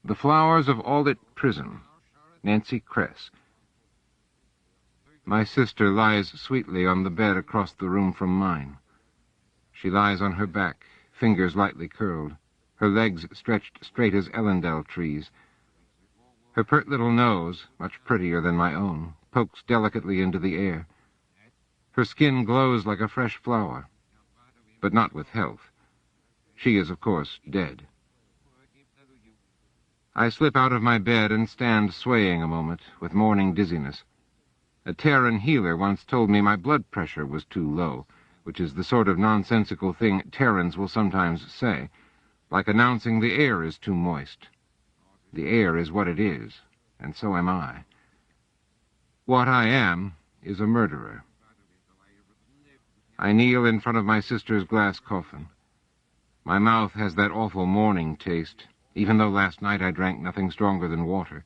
The Flowers of Aulit Prison, Nancy Kress. My sister lies sweetly on the bed across the room from mine. She lies on her back, fingers lightly curled, her legs stretched straight as Ellendale trees. Her pert little nose, much prettier than my own, pokes delicately into the air. Her skin glows like a fresh flower, but not with health. She is, of course, dead. I slip out of my bed and stand swaying a moment, with morning dizziness. A Terran healer once told me my blood pressure was too low, which is the sort of nonsensical thing Terrans will sometimes say, like announcing the air is too moist. The air is what it is, and so am I. What I am is a murderer. I kneel in front of my sister's glass coffin. My mouth has that awful morning taste, even though last night I drank nothing stronger than water.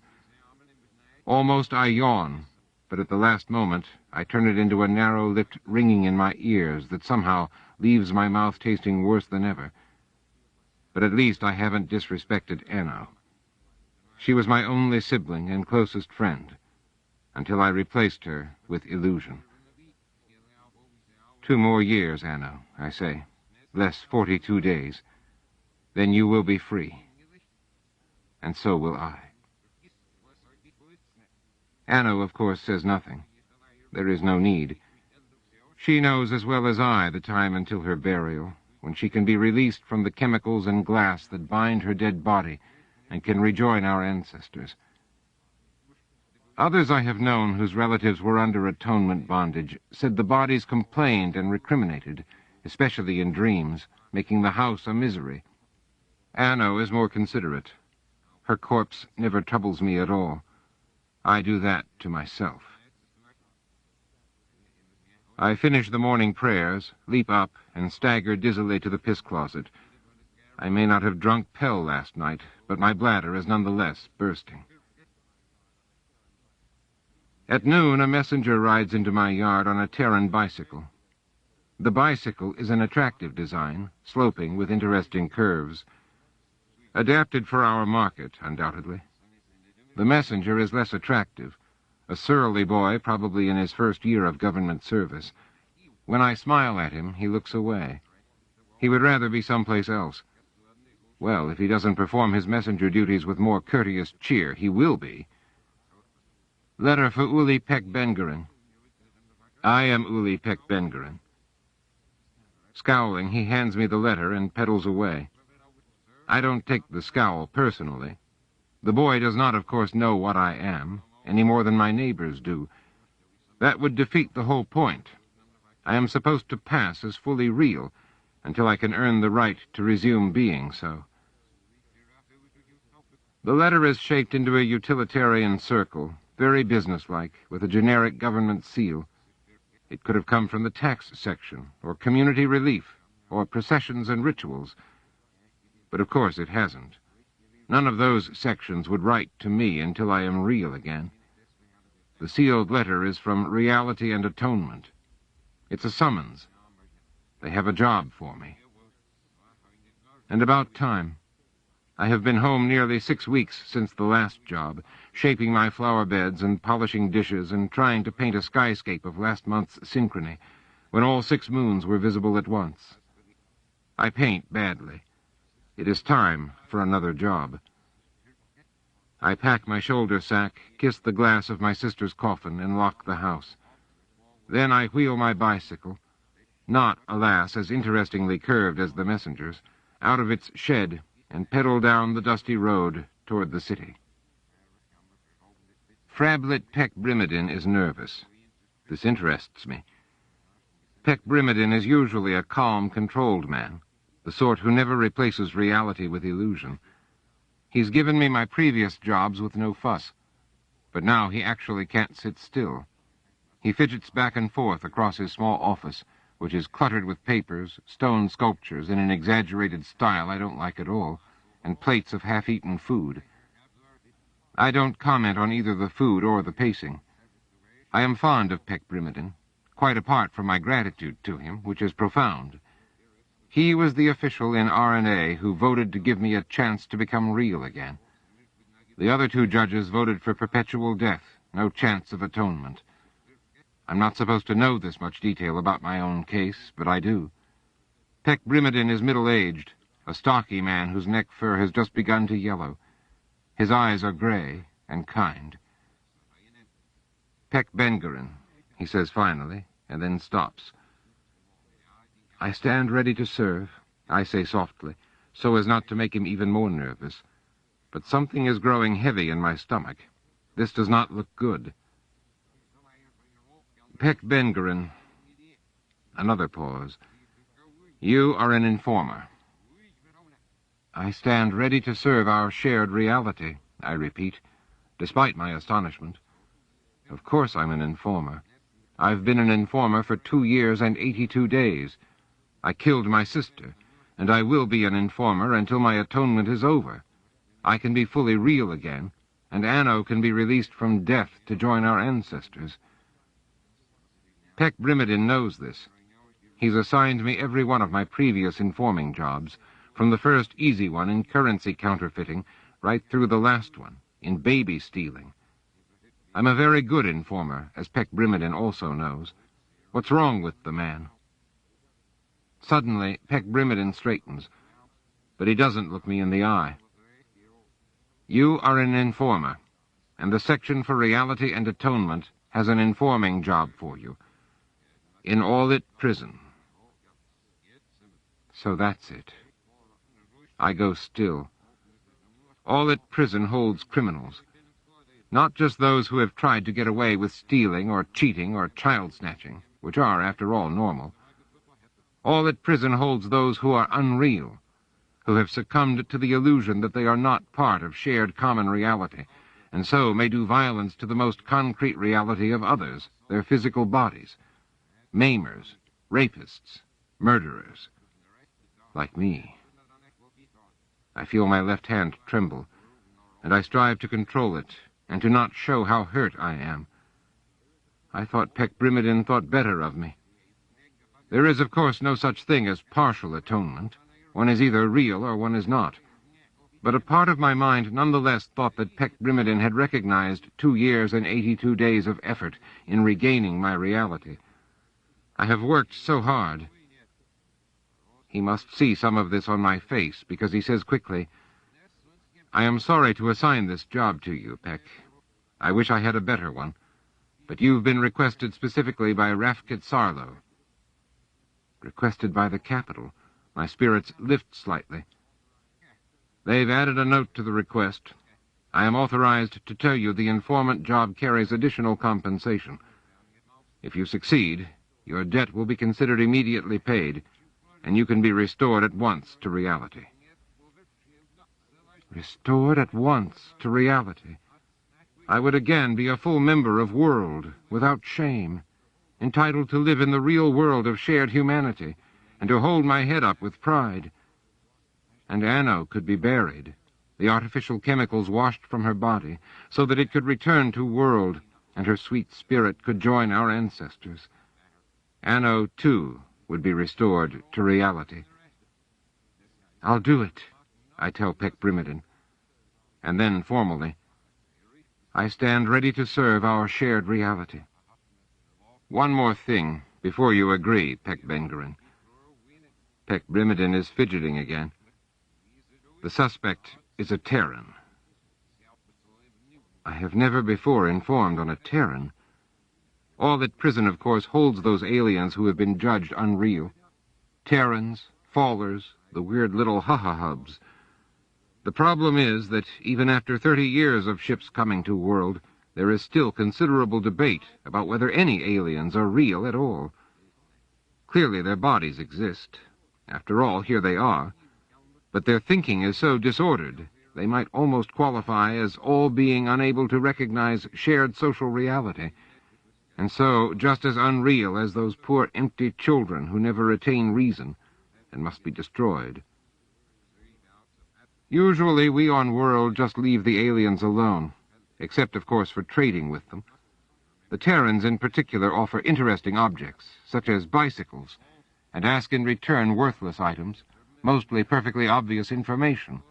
Almost I yawn, but at the last moment I turn it into a narrow-lipped ringing in my ears that somehow leaves my mouth tasting worse than ever. But at least I haven't disrespected Anno. She was my only sibling and closest friend, until I replaced her with illusion. 2 more years, Anno, I say, less 42 days. Then you will be free. And so will I. Anno, of course, says nothing. There is no need. She knows as well as I the time until her burial, when she can be released from the chemicals and glass that bind her dead body and can rejoin our ancestors. Others I have known whose relatives were under atonement bondage said the bodies complained and recriminated, especially in dreams, making the house a misery. Anno is more considerate. Her corpse never troubles me at all. I do that to myself. I finish the morning prayers, leap up, and stagger dizzily to the piss-closet. I may not have drunk Pell last night, but my bladder is nonetheless bursting. At noon, a messenger rides into my yard on a Terran bicycle. The bicycle is an attractive design, sloping with interesting curves. Adapted for our market, undoubtedly. The messenger is less attractive, a surly boy probably in his first year of government service. When I smile at him, he looks away. He would rather be someplace else. Well, if he doesn't perform his messenger duties with more courteous cheer, he will be. Letter for Uli Pek Bengerin. I am Uli Pek Bengerin. Scowling, he hands me the letter and pedals away. I don't take the scowl personally. The boy does not, of course, know what I am, any more than my neighbors do. That would defeat the whole point. I am supposed to pass as fully real until I can earn the right to resume being so. The letter is shaped into a utilitarian circle, very businesslike, with a generic government seal. It could have come from the tax section, or community relief, or processions and rituals. But of course it hasn't. None of those sections would write to me until I am real again. The sealed letter is from Reality and Atonement. It's a summons. They have a job for me. And about time. I have been home nearly 6 weeks since the last job, shaping my flower beds and polishing dishes and trying to paint a skyscape of last month's synchrony, when all 6 moons were visible at once. I paint badly. It is time for another job. I pack my shoulder sack, kiss the glass of my sister's coffin, and lock the house. Then I wheel my bicycle, not, alas, as interestingly curved as the messenger's, out of its shed and pedal down the dusty road toward the city. Frablit Pek Brimidin is nervous. This interests me. Pek Brimidin is usually a calm, controlled man, the sort who never replaces reality with illusion. He's given me my previous jobs with no fuss, but now he actually can't sit still. He fidgets back and forth across his small office, which is cluttered with papers, stone sculptures in an exaggerated style I don't like at all, and plates of half-eaten food. I don't comment on either the food or the pacing. I am fond of Pek Brimidin, quite apart from my gratitude to him, which is profound. He was the official in RNA who voted to give me a chance to become real again. The other two judges voted for perpetual death, no chance of atonement. I'm not supposed to know this much detail about my own case, but I do. Peck Brimeden is middle-aged, a stocky man whose neck fur has just begun to yellow. His eyes are gray and kind. Peck Bengerin, he says finally, and then stops. I stand ready to serve, I say softly, so as not to make him even more nervous. But something is growing heavy in my stomach. This does not look good. Peck Bengerin. Another pause. You are an informer. I stand ready to serve our shared reality, I repeat, despite my astonishment. Of course I'm an informer. I've been an informer for 2 years and 82 days. I killed my sister, and I will be an informer until my atonement is over. I can be fully real again, and Anno can be released from death to join our ancestors. Peck Brimeden knows this. He's assigned me every one of my previous informing jobs, from the first easy one in currency counterfeiting, right through the last one, in baby stealing. I'm a very good informer, as Peck Brimeden also knows. What's wrong with the man? Suddenly, Peck Brimeden straightens, but he doesn't look me in the eye. You are an informer, and the Section for Reality and Atonement has an informing job for you. In Aulit Prison. So that's it. I go still. Aulit Prison holds criminals. Not just those who have tried to get away with stealing or cheating or child-snatching, which are, after all, normal. Aulit Prison holds those who are unreal, who have succumbed to the illusion that they are not part of shared common reality, and so may do violence to the most concrete reality of others, their physical bodies. Maimers, rapists, murderers. Like me. I feel my left hand tremble, and I strive to control it, and to not show how hurt I am. I thought Peck Brimeden thought better of me. There is, of course, no such thing as partial atonement. One is either real or one is not. But a part of my mind nonetheless thought that Peck Brimeden had recognized 2 years and 82 days of effort in regaining my reality. I have worked so hard. He must see some of this on my face, because he says quickly, I am sorry to assign this job to you, Peck. I wish I had a better one. But you've been requested specifically by Rafkit Sarlo. Requested by the capital. My spirits lift slightly. They've added a note to the request. I am authorized to tell you the informant job carries additional compensation. If you succeed, your debt will be considered immediately paid, and you can be restored at once to reality. Restored at once to reality. I would again be a full member of World, without shame, entitled to live in the real world of shared humanity, and to hold my head up with pride. And Anno could be buried, the artificial chemicals washed from her body, so that it could return to World, and her sweet spirit could join our ancestors. Anno, too, would be restored to reality. I'll do it, I tell Peck Brimeden. And then, formally, I stand ready to serve our shared reality. One more thing, before you agree, Peck Bengerin. Peck Brimeden is fidgeting again. The suspect is a Terran. I have never before informed on a Terran. Aulit Prison, of course, holds those aliens who have been judged unreal. Terrans, Fallers, the weird little ha-ha-hubs. The problem is that even after 30 years of ships coming to World, there is still considerable debate about whether any aliens are real at all. Clearly their bodies exist. After all, here they are. But their thinking is so disordered, they might almost qualify as all being unable to recognize shared social reality, and so just as unreal as those poor empty children who never attain reason and must be destroyed. Usually we on World just leave the aliens alone, except, of course, for trading with them. The Terrans in particular offer interesting objects, such as bicycles, and ask in return worthless items, mostly perfectly obvious information.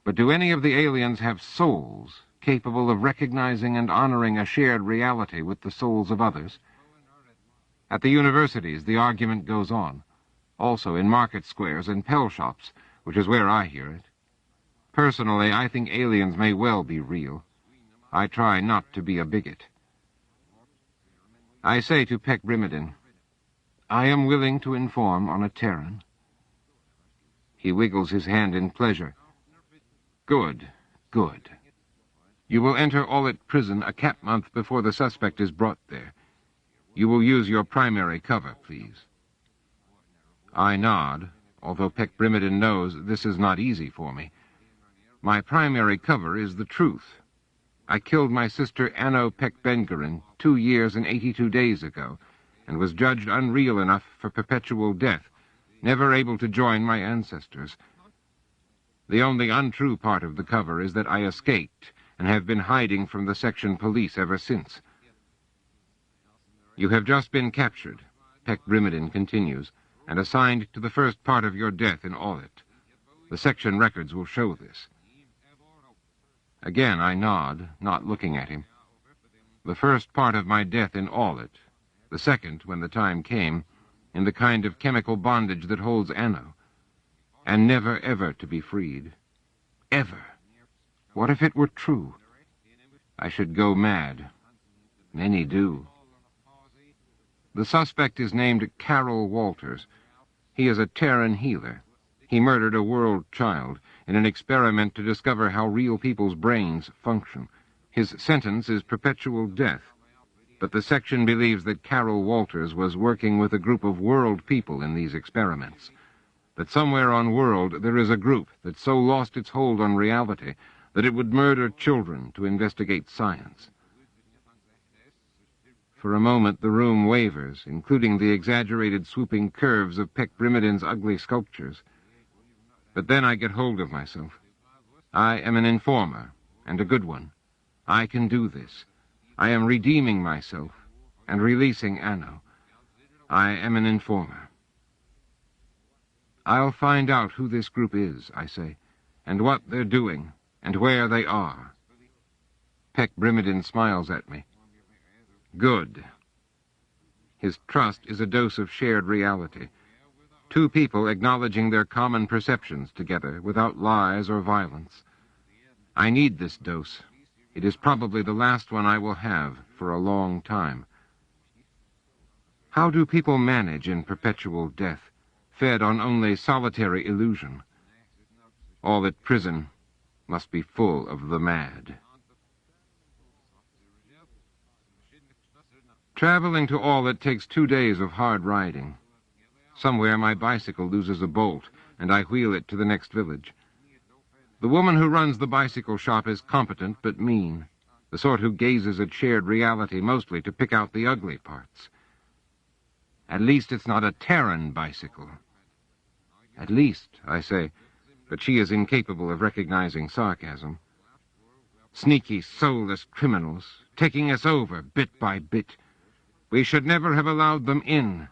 But do any of the aliens have souls capable of recognizing and honoring a shared reality with the souls of others? At the universities, the argument goes on. Also in market squares and pell shops, which is where I hear it. Personally, I think aliens may well be real. I try not to be a bigot. I say to Peck Brimiden, I am willing to inform on a Terran. He wiggles his hand in pleasure. Good, good. You will enter Aulit Prison a cap month before the suspect is brought there. You will use your primary cover, please. I nod, although Peck Brimiden knows this is not easy for me. My primary cover is the truth. I killed my sister Anno Peck Bengerin 2 years and 82 days ago, and was judged unreal enough for perpetual death, never able to join my ancestors. The only untrue part of the cover is that I escaped and have been hiding from the section police ever since. You have just been captured, Peck Brimiden continues, and assigned to the first part of your death in Aulit. The section records will show this. Again I nod, not looking at him. The first part of my death in Aulit, the second, when the time came, in the kind of chemical bondage that holds Anno, and never ever to be freed. Ever. What if it were true? I should go mad. Many do. The suspect is named Carol Walters. He is a Terran healer. He murdered a world child in an experiment to discover how real people's brains function. His sentence is perpetual death. But the section believes that Carol Walters was working with a group of world people in these experiments. That somewhere on world there is a group that so lost its hold on reality that it would murder children to investigate science. For a moment the room wavers, including the exaggerated swooping curves of Peck Brimiden's ugly sculptures. But then I get hold of myself. I am an informer, and a good one. I can do this. I am redeeming myself and releasing Anno. I am an informer. I'll find out who this group is, I say, and what they're doing, and where they are. Peck Brimiden smiles at me. Good. His trust is a dose of shared reality. Two people acknowledging their common perceptions together without lies or violence. I need this dose. It is probably the last one I will have for a long time. How do people manage in perpetual death, fed on only solitary illusion? Aulit Prison must be full of the mad. Traveling to Aulit takes 2 days of hard riding. Somewhere my bicycle loses a bolt, and I wheel it to the next village. The woman who runs the bicycle shop is competent but mean, the sort who gazes at shared reality mostly to pick out the ugly parts. At least it's not a Terran bicycle. At least, I say, but she is incapable of recognizing sarcasm. Sneaky, soulless criminals, taking us over bit by bit. We should never have allowed them in.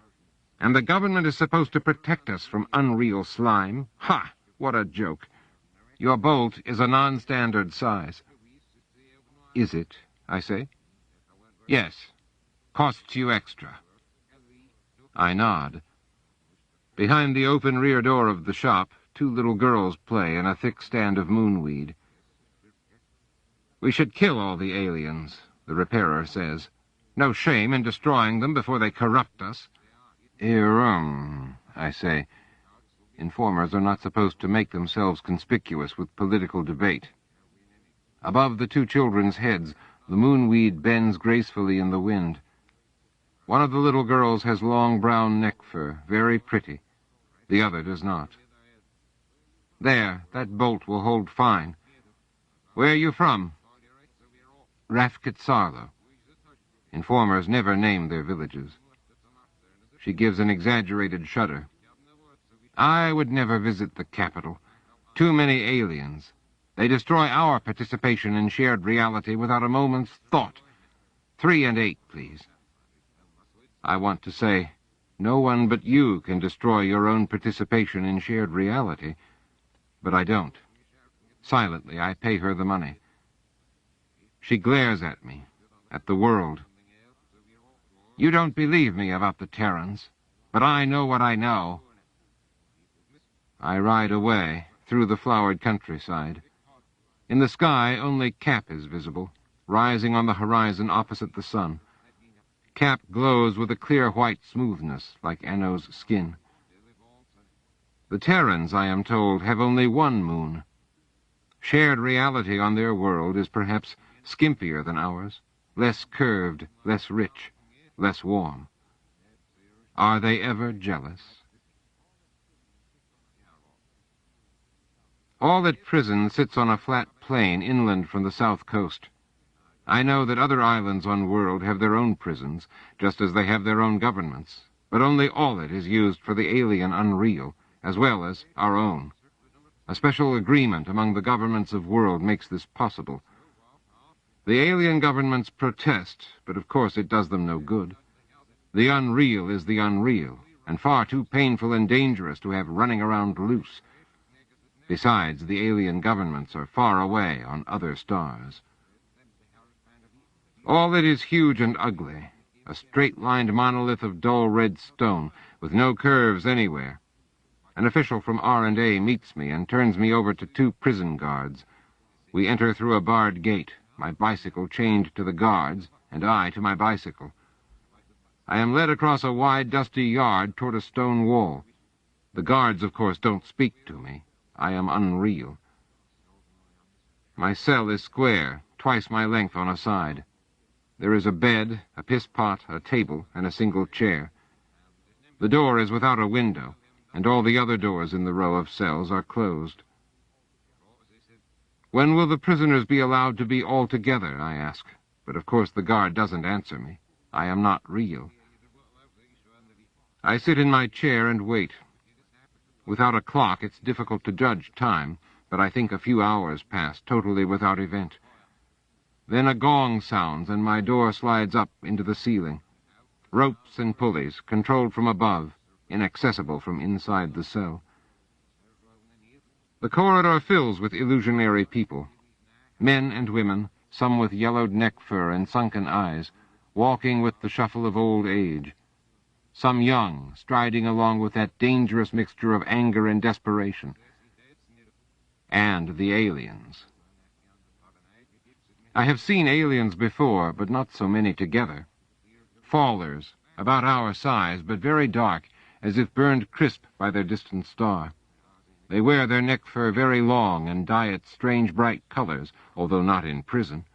And the government is supposed to protect us from unreal slime. Ha! What a joke. Your bolt is a non-standard size. Is it? I say. Yes. Costs you extra. I nod. Behind the open rear door of the shop, 2 little girls play in a thick stand of moonweed. We should kill all the aliens, the repairer says. No shame in destroying them before they corrupt us. I say. Informers are not supposed to make themselves conspicuous with political debate. Above the 2 children's heads, the moonweed bends gracefully in the wind. One of the little girls has long brown neck fur, very pretty. The other does not. There, that bolt will hold fine. Where are you from? Rafkitsarlo. Informers never name their villages. She gives an exaggerated shudder. I would never visit the capital. Too many aliens. They destroy our participation in shared reality without a moment's thought. 3 and 8, please. I want to say, no one but you can destroy your own participation in shared reality, but I don't. Silently, I pay her the money. She glares at me, at the world. You don't believe me about the Terrans, but I know what I know. I ride away through the flowered countryside. In the sky, only Cap is visible, rising on the horizon opposite the sun. Cap glows with a clear white smoothness, like Anno's skin. The Terrans, I am told, have only one moon. Shared reality on their world is perhaps skimpier than ours, less curved, less rich, less warm. Are they ever jealous? Aulit Prison sits on a flat plain inland from the south coast. I know that other islands on world have their own prisons, just as they have their own governments, but only Aulit is used for the alien unreal, as well as our own. A special agreement among the governments of world makes this possible. The alien governments protest, but of course it does them no good. The unreal is the unreal, and far too painful and dangerous to have running around loose. Besides, the alien governments are far away on other stars. All that is huge and ugly, a straight-lined monolith of dull red stone, with no curves anywhere. An official from R&A meets me and turns me over to 2 prison guards. We enter through a barred gate, my bicycle chained to the guards, and I to my bicycle. I am led across a wide, dusty yard toward a stone wall. The guards, of course, don't speak to me. I am unreal. My cell is square, twice my length on a side. There is a bed, a piss-pot, a table, and a single chair. The door is without a window, and all the other doors in the row of cells are closed. When will the prisoners be allowed to be all together, I ask, but of course the guard doesn't answer me. I am not real. I sit in my chair and wait. Without a clock, it's difficult to judge time, but I think a few hours pass, totally without event. Then a gong sounds, and my door slides up into the ceiling. Ropes and pulleys, controlled from above, inaccessible from inside the cell. The corridor fills with illusionary people. Men and women, some with yellowed neck fur and sunken eyes, walking with the shuffle of old age. Some young, striding along with that dangerous mixture of anger and desperation. And the aliens. I have seen aliens before, but not so many together. Fallers, about our size, but very dark, as if burned crisp by their distant star. They wear their neck fur very long and dye it strange bright colors, although not in prison.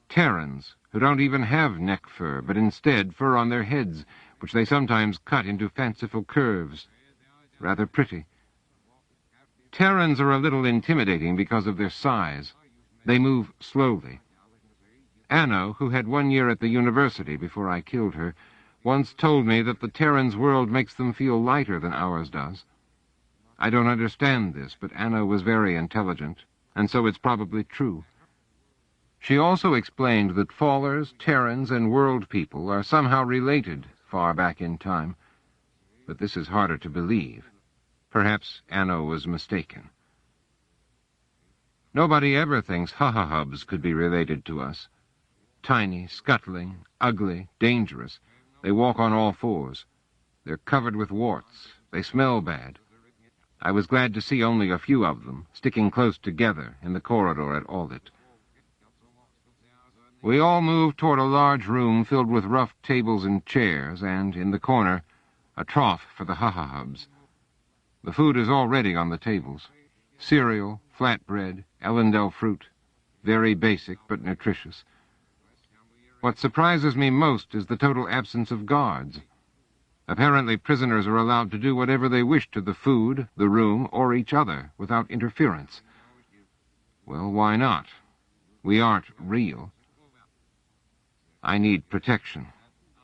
Terrans, who don't even have neck fur, but instead fur on their heads, which they sometimes cut into fanciful curves. Rather pretty. Terrans are a little intimidating because of their size. They move slowly. Anno, who had 1 year at the university before I killed her, once told me that the Terrans' world makes them feel lighter than ours does. I don't understand this, but Anno was very intelligent, and so it's probably true. She also explained that Fallers, Terrans, and world people are somehow related far back in time, but this is harder to believe. Perhaps Anno was mistaken. Nobody ever thinks ha-ha-hubs could be related to us. Tiny, scuttling, ugly, dangerous. They walk on all fours. They're covered with warts. They smell bad. I was glad to see only a few of them, sticking close together in the corridor at Aulit. We all moved toward a large room filled with rough tables and chairs, and, in the corner, a trough for the ha-ha-hubs. The food is already on the tables. Cereal, flatbread, Ellendale fruit. Very basic, but nutritious. What surprises me most is the total absence of guards. Apparently prisoners are allowed to do whatever they wish to the food, the room, or each other, without interference. Well, why not? We aren't real. I need protection.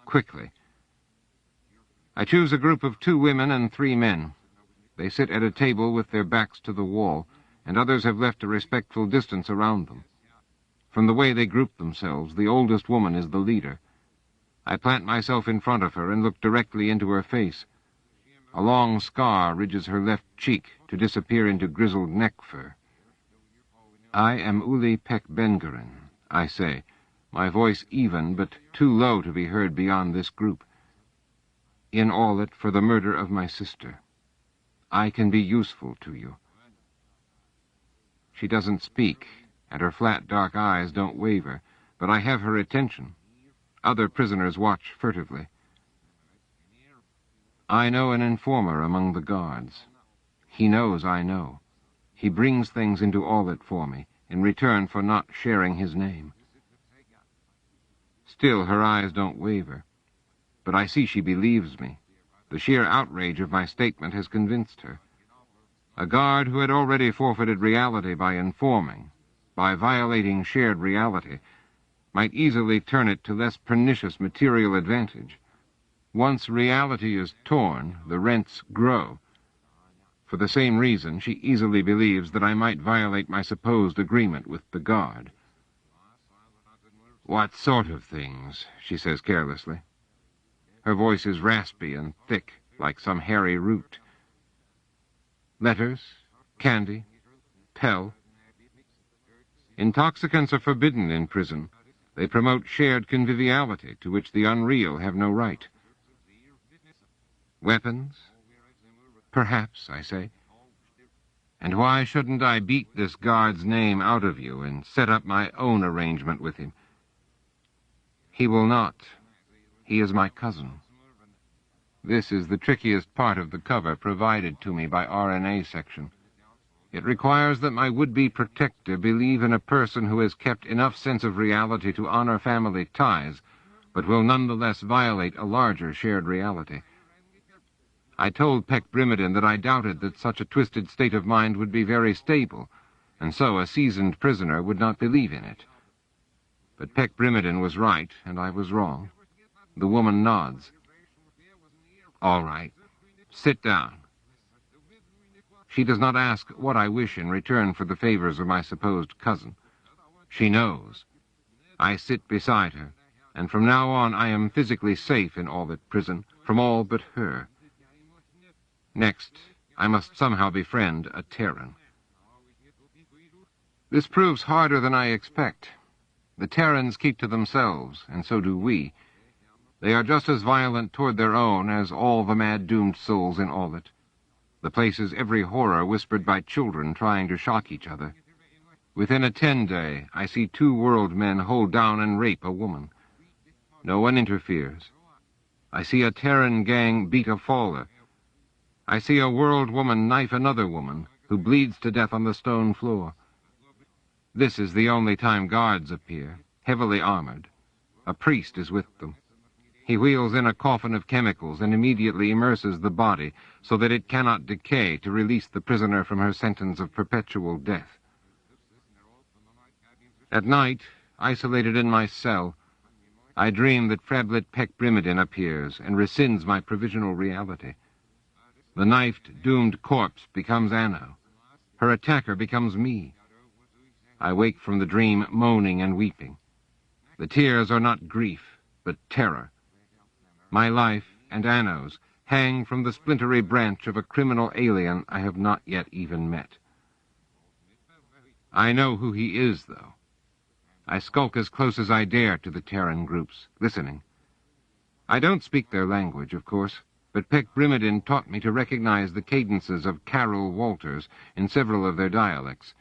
Quickly. I choose a group of 2 women and 3 men. They sit at a table with their backs to the wall, and others have left a respectful distance around them. From the way they group themselves, the oldest woman is the leader. I plant myself in front of her and look directly into her face. A long scar ridges her left cheek to disappear into grizzled neck fur. I am Uli Pek-Bengerin, I say, my voice even but too low to be heard beyond this group. In Aulit for the murder of my sister. I can be useful to you. She doesn't speak, and her flat dark eyes don't waver, but I have her attention. Other prisoners watch furtively. I know an informer among the guards. He knows I know. He brings things into Aulit for me, in return for not sharing his name. Still, her eyes don't waver. But I see she believes me. The sheer outrage of my statement has convinced her. A guard who had already forfeited reality by informing, by violating shared reality, might easily turn it to less pernicious material advantage. Once reality is torn, the rents grow. For the same reason, she easily believes that I might violate my supposed agreement with the guard. "What sort of things?" she says carelessly. Her voice is raspy and thick, like some hairy root. Letters, candy, Pell. Intoxicants are forbidden in prison. They promote shared conviviality, to which the unreal have no right. Weapons? Perhaps, I say. And why shouldn't I beat this guard's name out of you and set up my own arrangement with him? He will not. He is my cousin. This is the trickiest part of the cover provided to me by RNA section. It requires that my would-be protector believe in a person who has kept enough sense of reality to honor family ties, but will nonetheless violate a larger shared reality. I told Pek-Brimidin that I doubted that such a twisted state of mind would be very stable, and so a seasoned prisoner would not believe in it. But Pek-Brimidin was right, and I was wrong. The woman nods. All right. Sit down. She does not ask what I wish in return for the favors of my supposed cousin. She knows. I sit beside her, and from now on I am physically safe in Aulit Prison from all but her. Next, I must somehow befriend a Terran. This proves harder than I expect. The Terrans keep to themselves, and so do we. They are just as violent toward their own as all the mad doomed souls in Aulit. The place is every horror whispered by children trying to shock each other. Within a 10-day, I see 2 world men hold down and rape a woman. No one interferes. I see a Terran gang beat a faller. I see a world woman knife another woman, who bleeds to death on the stone floor. This is the only time guards appear, heavily armored. A priest is with them. He wheels in a coffin of chemicals and immediately immerses the body so that it cannot decay to release the prisoner from her sentence of perpetual death. At night, isolated in my cell, I dream that Freblit Pek-Brimidin appears and rescinds my provisional reality. The knifed, doomed corpse becomes Anno. Her attacker becomes me. I wake from the dream moaning and weeping. The tears are not grief, but terror. My life and Anno's hang from the splintery branch of a criminal alien I have not yet even met. I know who he is, though. I skulk as close as I dare to the Terran groups, listening. I don't speak their language, of course, but Pek-Brimidin taught me to recognize the cadences of Carol Walters in several of their dialects.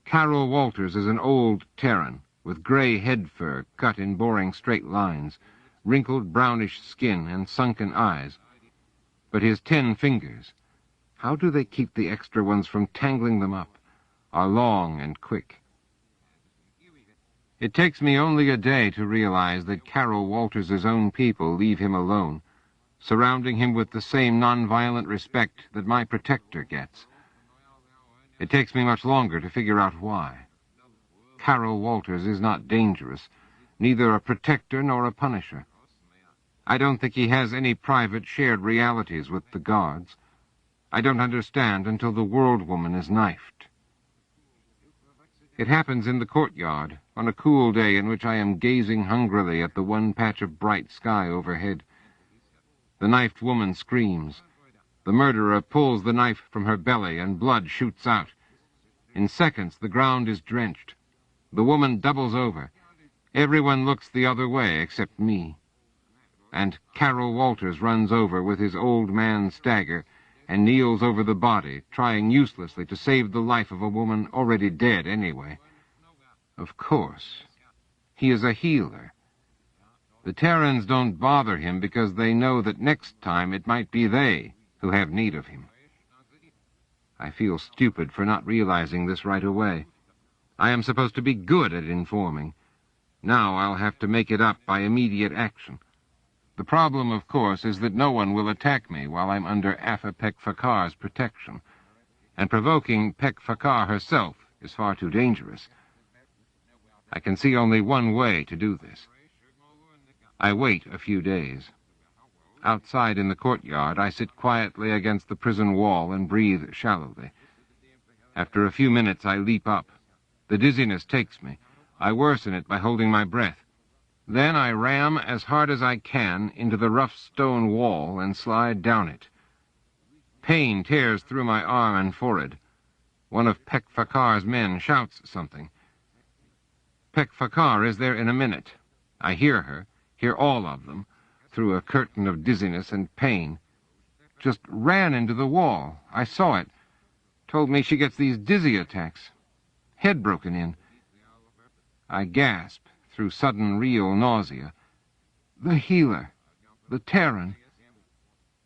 Carol Walters is an old Terran, with gray head fur cut in boring straight lines, wrinkled brownish skin and sunken eyes. But his 10 fingers, how do they keep the extra ones from tangling them up, are long and quick. It takes me only a day to realize that Carol Walters' own people leave him alone, surrounding him with the same nonviolent respect that my protector gets. It takes me much longer to figure out why. Carol Walters is not dangerous, neither a protector nor a punisher. I don't think he has any private shared realities with the guards. I don't understand until the world woman is knifed. It happens in the courtyard, on a cool day in which I am gazing hungrily at the one patch of bright sky overhead. The knifed woman screams. The murderer pulls the knife from her belly, and blood shoots out. In seconds, the ground is drenched. The woman doubles over. Everyone looks the other way except me. And Carol Walters runs over with his old man stagger and kneels over the body, trying uselessly to save the life of a woman already dead anyway. Of course. He is a healer. The Terrans don't bother him because they know that next time it might be they who have need of him. I feel stupid for not realizing this right away. I am supposed to be good at informing. Now I'll have to make it up by immediate action. The problem, of course, is that no one will attack me while I'm under Afa Pek-Fakar's protection, and provoking Pek-Fakar herself is far too dangerous. I can see only one way to do this. I wait a few days. Outside in the courtyard, I sit quietly against the prison wall and breathe shallowly. After a few minutes, I leap up. The dizziness takes me. I worsen it by holding my breath. Then I ram as hard as I can into the rough stone wall and slide down it. Pain tears through my arm and forehead. One of Pek-Fakar's men shouts something. Pek-Fakar is there in a minute. I hear her, hear all of them, through a curtain of dizziness and pain. Just ran into the wall. I saw it. Told me she gets these dizzy attacks. Head broken in. I gasp through sudden real nausea. The healer. The Terran.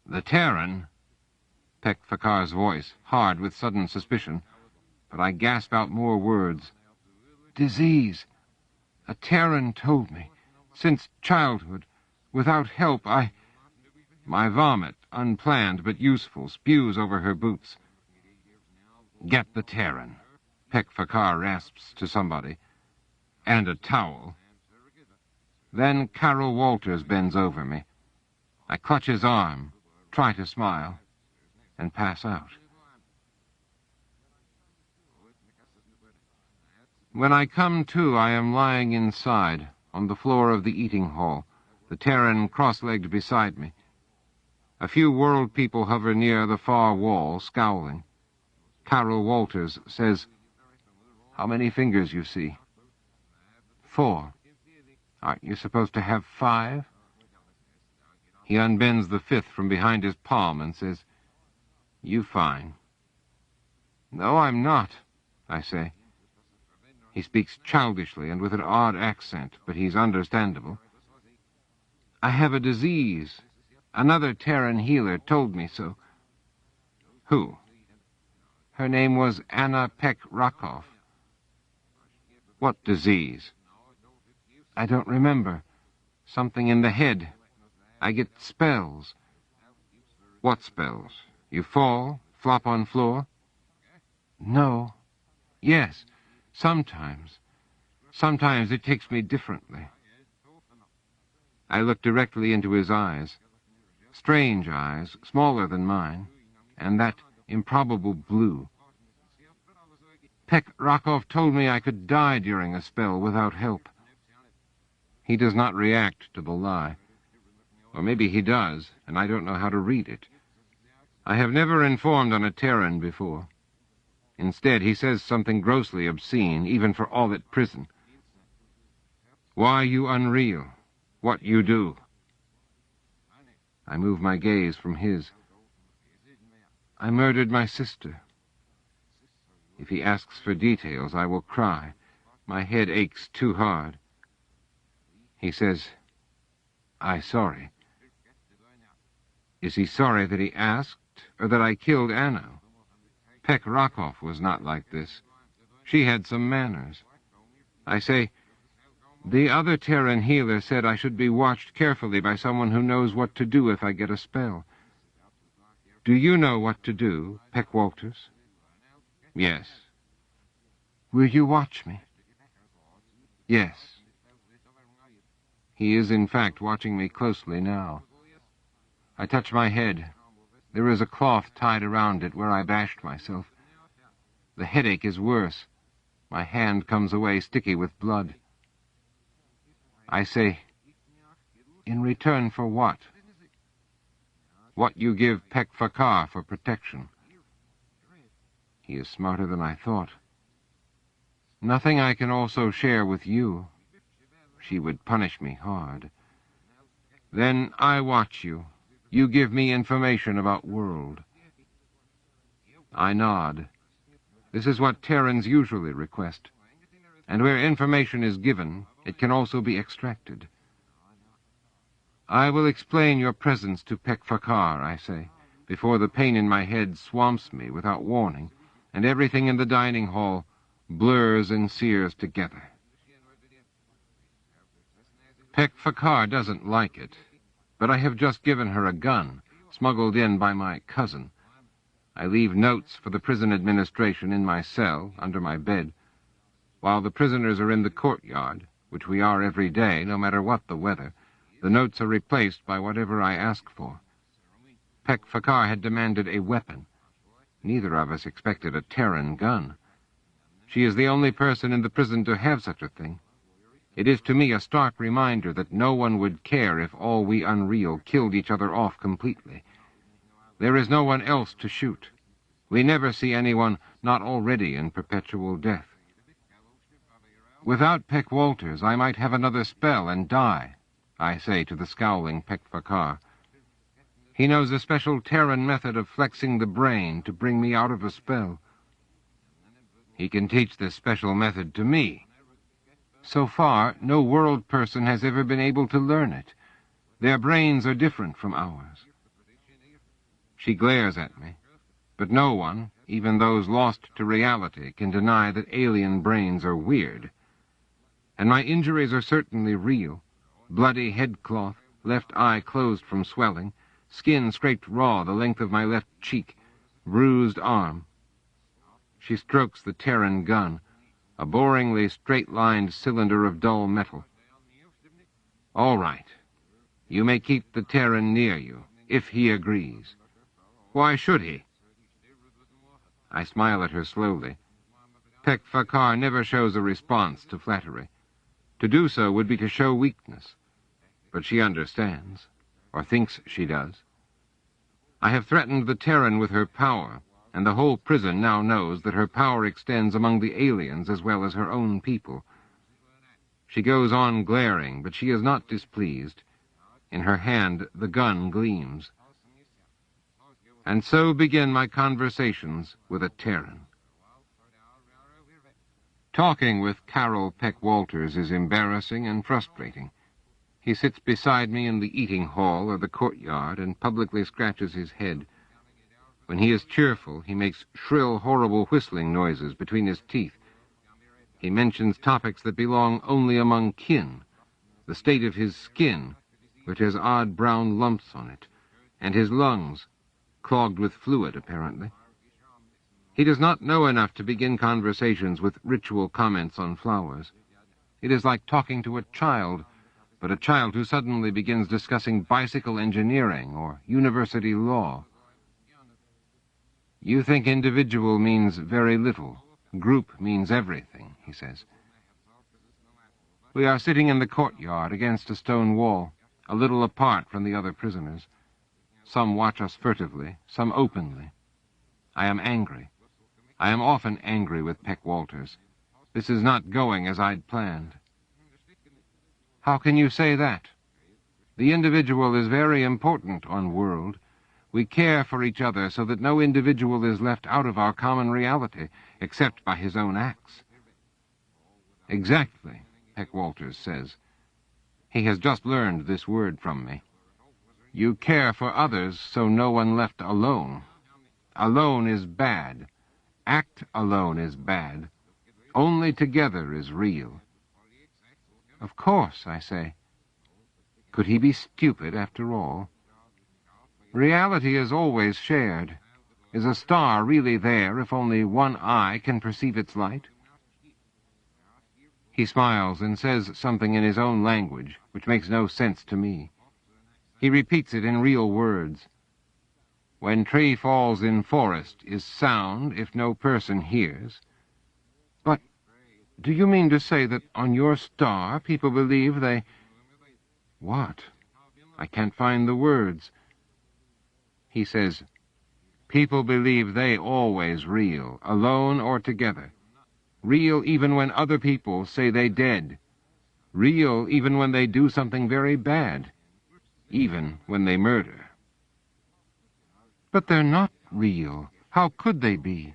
The Terran? Pek-Fakar's voice, hard with sudden suspicion, but I gasp out more words. Disease. A Terran told me. Since childhood. Without help, My vomit, unplanned but useful, spews over her boots. Get the Terran, Pek-Fakar rasps to somebody. And a towel. Then Carol Walters bends over me. I clutch his arm, try to smile, and pass out. When I come to, I am lying inside, on the floor of the eating hall, the Terran cross-legged beside me. A few world people hover near the far wall, scowling. Carol Walters says, "How many fingers you see?" 4. Aren't you supposed to have 5? He unbends the 5th from behind his palm and says, "You fine." "No, I'm not," I say. He speaks childishly and with an odd accent, but he's understandable. "I have a disease. Another Terran healer told me so." "Who?" "Her name was Anna Pek-Rakov." "What disease?" "I don't remember. Something in the head. I get spells." "What spells? You fall, flop on floor?" "No. Yes, sometimes. Sometimes it takes me differently." I look directly into his eyes. Strange eyes, smaller than mine, and that improbable blue. Pek-Rakov told me I could die during a spell without help. He does not react to the lie. Or maybe he does, and I don't know how to read it. I have never informed on a Terran before. Instead, he says something grossly obscene, even for Aulit Prison. "Why you unreal? What you do?" I move my gaze from his. "I murdered my sister." If he asks for details, I will cry. My head aches too hard. He says, "I sorry." Is he sorry that he asked, or that I killed Anna? Pek-Rakov was not like this. She had some manners. I say, "The other Terran healer said I should be watched carefully by someone who knows what to do if I get a spell. Do you know what to do, Pek Walters?" "Yes." "Will you watch me?" "Yes." He is, in fact, watching me closely now. I touch my head. There is a cloth tied around it where I bashed myself. The headache is worse. My hand comes away sticky with blood. I say, "In return for what?" "What you give Pek-Fakar for protection." He is smarter than I thought. Nothing I can also share with you. She would punish me hard. Then I watch you. You give me information about world. I nod. This is what Terrans usually request. And where information is given, it can also be extracted. I will explain your presence to Pek-Fakar, I say, before the pain in my head swamps me without warning, and everything in the dining hall blurs and sears together. Pek-Fakar doesn't like it, but I have just given her a gun, smuggled in by my cousin. I leave notes for the prison administration in my cell, under my bed. While the prisoners are in the courtyard, which we are every day, no matter what the weather, the notes are replaced by whatever I ask for. Pek-Fakar had demanded a weapon. Neither of us expected a Terran gun. She is the only person in the prison to have such a thing. It is to me a stark reminder that no one would care if all we unreal killed each other off completely. There is no one else to shoot. We never see anyone not already in perpetual death. Without Peck Walters, I might have another spell and die, I say to the scowling Pek-Fakar. He knows a special Terran method of flexing the brain to bring me out of a spell. He can teach this special method to me. So far, no world person has ever been able to learn it. Their brains are different from ours. She glares at me, but no one, even those lost to reality, can deny that alien brains are weird. And my injuries are certainly real. Bloody headcloth, left eye closed from swelling, skin scraped raw the length of my left cheek, bruised arm. She strokes the Terran gun, a boringly straight-lined cylinder of dull metal. All right. You may keep the Terran near you, if he agrees. Why should he? I smile at her slowly. Pek-Fakar never shows a response to flattery. To do so would be to show weakness. But she understands, or thinks she does. I have threatened the Terran with her power, and the whole prison now knows that her power extends among the aliens as well as her own people. She goes on glaring, but she is not displeased. In her hand the gun gleams. And so begin my conversations with a Terran. Talking with Carol Peck Walters is embarrassing and frustrating. He sits beside me in the eating hall or the courtyard and publicly scratches his head. When he is cheerful, he makes shrill, horrible whistling noises between his teeth. He mentions topics that belong only among kin, the state of his skin, which has odd brown lumps on it, and his lungs, clogged with fluid, apparently. He does not know enough to begin conversations with ritual comments on flowers. It is like talking to a child, but a child who suddenly begins discussing bicycle engineering or university law. You think individual means very little. Group means everything, he says. We are sitting in the courtyard against a stone wall, a little apart from the other prisoners. Some watch us furtively, some openly. I am angry. I am often angry with Peck Walters. This is not going as I'd planned. How can you say that? The individual is very important on world. We care for each other so that no individual is left out of our common reality, except by his own acts. Exactly, Peck Walters says. He has just learned this word from me. You care for others so no one left alone. Alone is bad. Act alone is bad. Only together is real. Of course, I say. Could he be stupid after all? Reality is always shared. Is a star really there if only one eye can perceive its light? He smiles and says something in his own language, which makes no sense to me. He repeats it in real words. When tree falls in forest is sound if no person hears. But do you mean to say that on your star people believe they... What? I can't find the words. He says, people believe they always real, alone or together. Real even when other people say they dead. Real even when they do something very bad. Even when they murder. But they're not real. How could they be?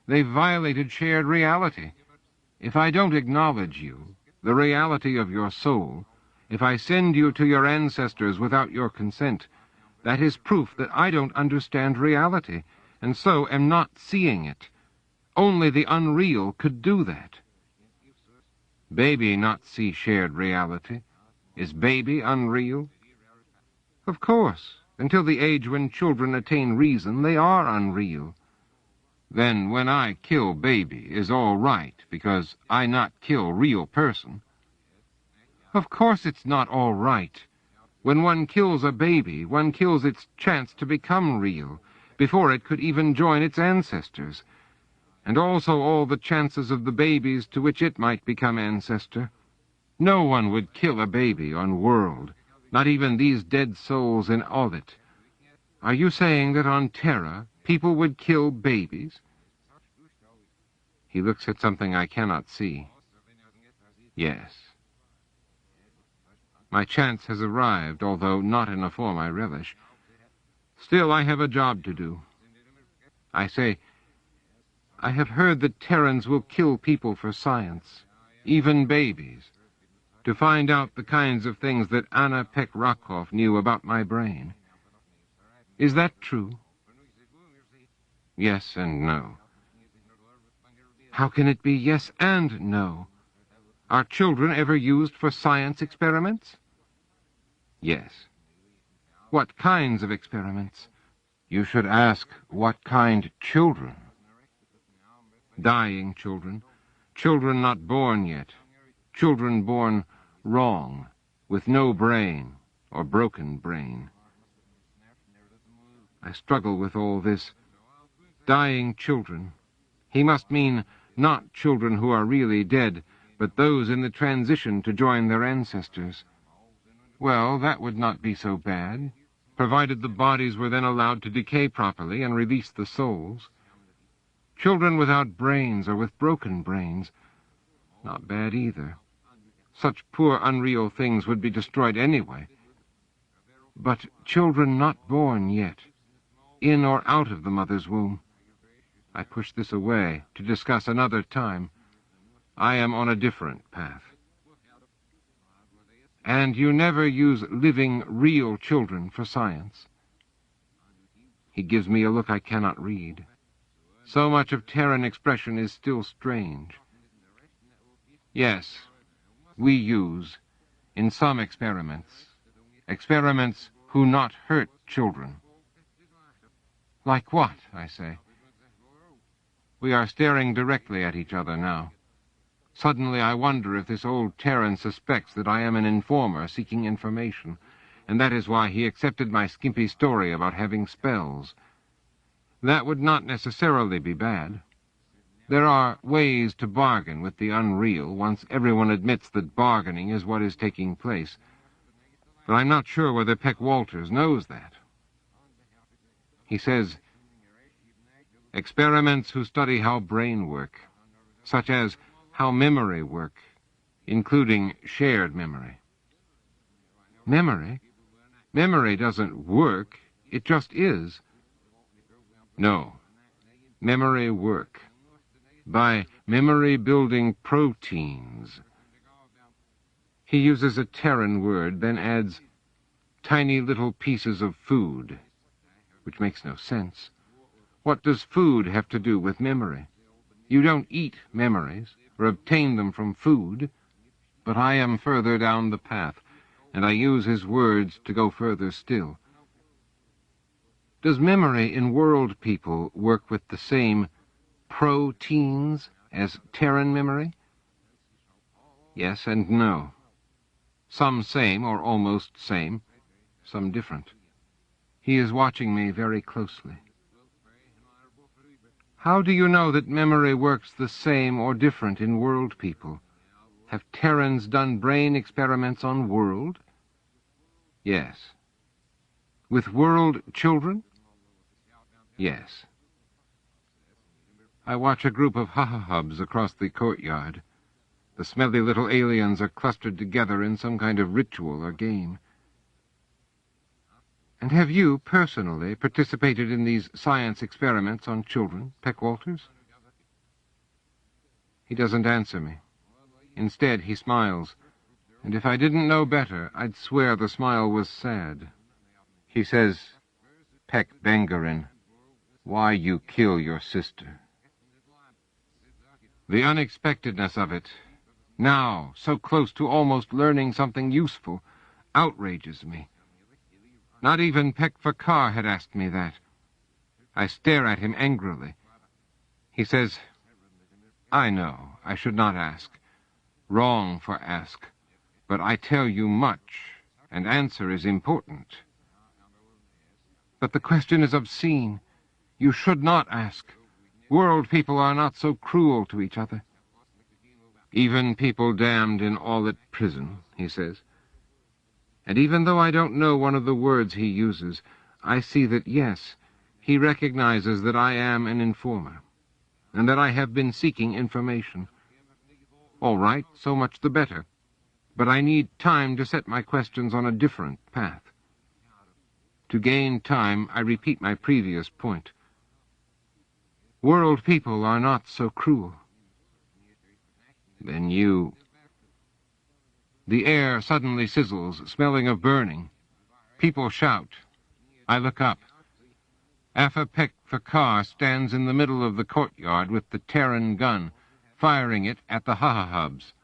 They've violated shared reality. If I don't acknowledge you, the reality of your soul, if I send you to your ancestors without your consent, that is proof that I don't understand reality, and so am not seeing it. Only the unreal could do that. Baby not see shared reality. Is baby unreal? Of course, until the age when children attain reason, they are unreal. Then when I kill baby is all right, because I not kill real person. Of course it's not all right. When one kills a baby, one kills its chance to become real, before it could even join its ancestors, and also all the chances of the babies to which it might become ancestor. No one would kill a baby on world, not even these dead souls in Aulit. Are you saying that on Terra, people would kill babies? He looks at something I cannot see. Yes. My chance has arrived, although not in a form I relish. Still, I have a job to do. I say, I have heard that Terrans will kill people for science, even babies, to find out the kinds of things that Anna Peck-Rakov knew about my brain. Is that true? Yes and no. How can it be yes and no? Are children ever used for science experiments? Yes. What kinds of experiments? You should ask what kind children. Dying children, children not born yet, children born wrong, with no brain or broken brain. I struggle with all this. Dying children. He must mean not children who are really dead, but those in the transition to join their ancestors. Well, that would not be so bad, provided the bodies were then allowed to decay properly and release the souls. Children without brains or with broken brains, not bad either. Such poor, unreal things would be destroyed anyway. But children not born yet, in or out of the mother's womb. I push this away to discuss another time. I am on a different path. And you never use living, real children for science. He gives me a look I cannot read. So much of Terran expression is still strange. Yes, we use, in some experiments, experiments who not hurt children. Like what, I say? We are staring directly at each other now. Suddenly I wonder if this old Terran suspects that I am an informer seeking information, and that is why he accepted my skimpy story about having spells. That would not necessarily be bad. There are ways to bargain with the unreal once everyone admits that bargaining is what is taking place. But I'm not sure whether Peck Walters knows that. He says, experiments who study how brain work, such as how memory work, including shared memory. Memory? Memory doesn't work, it just is. No. Memory work. By memory-building proteins. He uses a Terran word, then adds tiny little pieces of food, which makes no sense. What does food have to do with memory? You don't eat memories or obtain them from food, but I am further down the path, and I use his words to go further still. Does memory in world people work with the same proteins as Terran memory? Yes and no. Some same or almost same, some different. He is watching me very closely. How do you know that memory works the same or different in world people? Have Terrans done brain experiments on world? Yes. With world children? Yes. I watch a group of ha-ha-hubs across the courtyard. The smelly little aliens are clustered together in some kind of ritual or game. And have you, personally, participated in these science experiments on children, Peck Walters? He doesn't answer me. Instead, he smiles, and if I didn't know better, I'd swear the smile was sad. He says, "Peck Bengarin, why you kill your sister?" The unexpectedness of it, now so close to almost learning something useful, outrages me. Not even Peck Fakar had asked me that. I stare at him angrily. He says, "I know, I should not ask. Wrong for ask. But I tell you much, and answer is important." "But the question is obscene. You should not ask. World people are not so cruel to each other." "Even people damned in Aulit Prison," he says. And even though I don't know one of the words he uses, I see that, yes, he recognizes that I am an informer, and that I have been seeking information. All right, so much the better. But I need time to set my questions on a different path. To gain time, I repeat my previous point. World people are not so cruel. Then you... The air suddenly sizzles, smelling of burning. People shout. I look up. Afa Peck Fakar stands in the middle of the courtyard with the Terran gun, firing it at the ha-ha-hubs.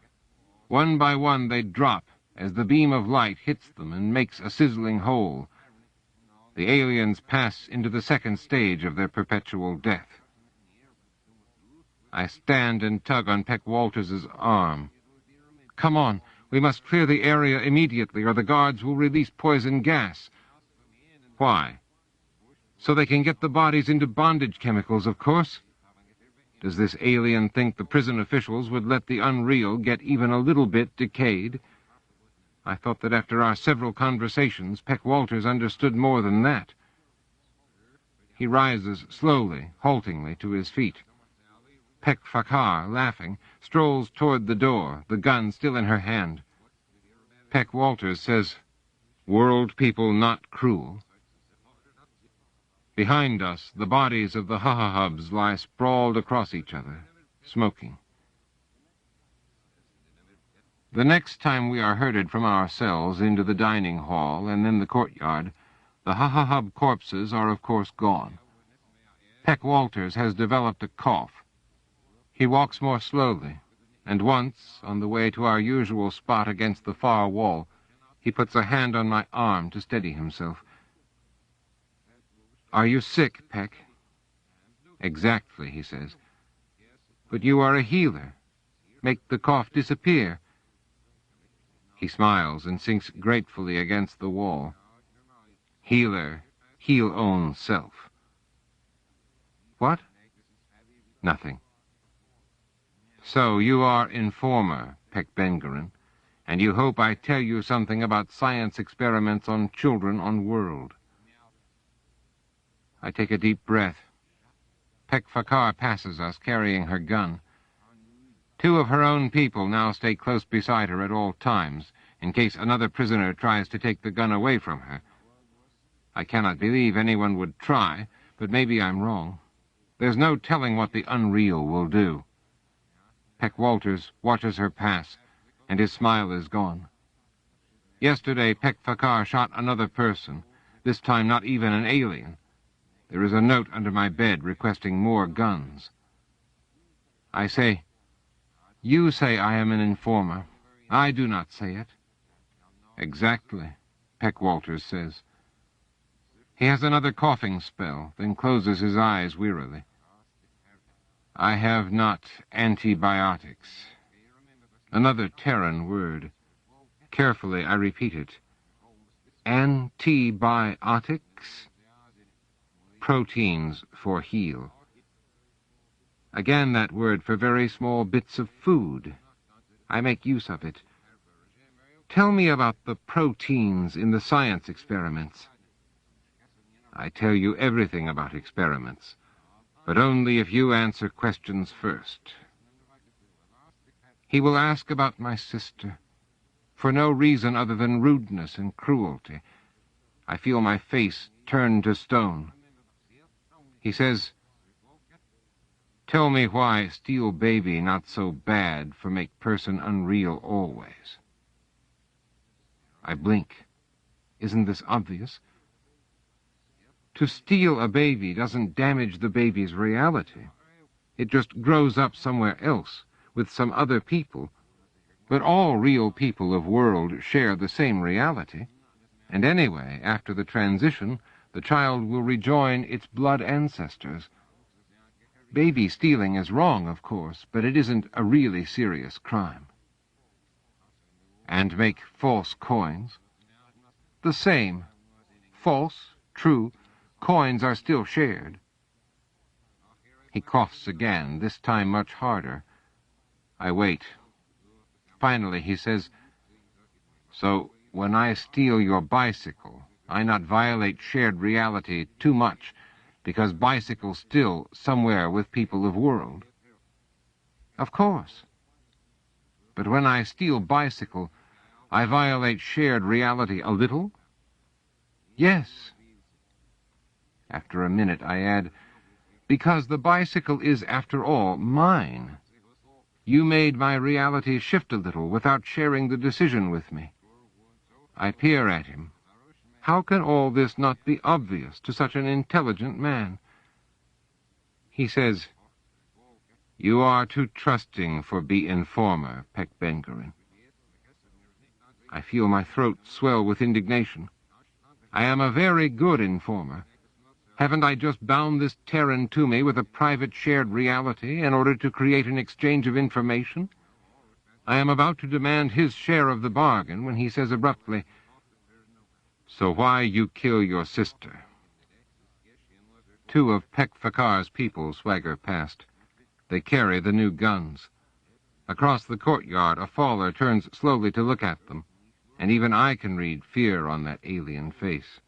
One by one they drop as the beam of light hits them and makes a sizzling hole. The aliens pass into the second stage of their perpetual death. I stand and tug on Peck Walters's arm. "Come on. We must clear the area immediately, or the guards will release poison gas." "Why?" "So they can get the bodies into bondage chemicals, of course." Does this alien think the prison officials would let the unreal get even a little bit decayed? I thought that after our several conversations, Peck Walters understood more than that. He rises slowly, haltingly, to his feet. Peck Fakar, laughing, strolls toward the door, the gun still in her hand. Peck Walters says, "World people not cruel." Behind us, the bodies of the ha-ha-hubs lie sprawled across each other, smoking. The next time we are herded from our cells into the dining hall and then the courtyard, the ha-ha-hub corpses are of course gone. Peck Walters has developed a cough. He walks more slowly, and once, on the way to our usual spot against the far wall, he puts a hand on my arm to steady himself. "Are you sick, Peck?" "Exactly," he says. "But you are a healer. Make the cough disappear." He smiles and sinks gratefully against the wall. "Healer, heal own self." "What?" "Nothing." "So you are informer, Peck Bengarin, and you hope I tell you something about science experiments on children on world." I take a deep breath. Peck Fakar passes us, carrying her gun. Two of her own people now stay close beside her at all times, in case another prisoner tries to take the gun away from her. I cannot believe anyone would try, but maybe I'm wrong. There's no telling what the unreal will do. Peck Walters watches her pass, and his smile is gone. Yesterday, Peck Fakar shot another person, this time not even an alien. There is a note under my bed requesting more guns. I say, "You say I am an informer. I do not say it." "Exactly," Peck Walters says. He has another coughing spell, then closes his eyes wearily. "I have not antibiotics." Another Terran word. Carefully, I repeat it. Antibiotics? Proteins for heal. Again that word for very small bits of food. I make use of it. "Tell me about the proteins in the science experiments." I tell you everything about experiments. but only if you answer questions first. He will ask about my sister, for no reason other than rudeness and cruelty. I feel my face turn to stone. He says, "Tell me why steal baby not so bad for make person unreal always." I blink. Isn't this obvious? To steal a baby doesn't damage the baby's reality. It just grows up somewhere else, with some other people. But all real people of world share the same reality. And anyway, after the transition, the child will rejoin its blood ancestors. Baby stealing is wrong, of course, but it isn't a really serious crime. And make false coins? The same. False, true, coins are still shared. He coughs again, this time much harder. I wait. Finally, he says, "So, when I steal your bicycle, I not violate shared reality too much, because bicycle's still somewhere with people of world?" Of course. But when I steal bicycle, I violate shared reality a little? Yes. After a minute, I add, because the bicycle is, after all, mine. You made my reality shift a little without sharing the decision with me. I peer at him. How can all this not be obvious to such an intelligent man? He says, "You are too trusting for be informer, Peck Ben-Gurion." I feel my throat swell with indignation. I am a very good informer. Haven't I just bound this Terran to me with a private shared reality in order to create an exchange of information? I am about to demand his share of the bargain when he says abruptly, "So why you kill your sister?" Two of Pek Fakar's people swagger past. They carry the new guns. Across the courtyard, a faller turns slowly to look at them, and even I can read fear on that alien face.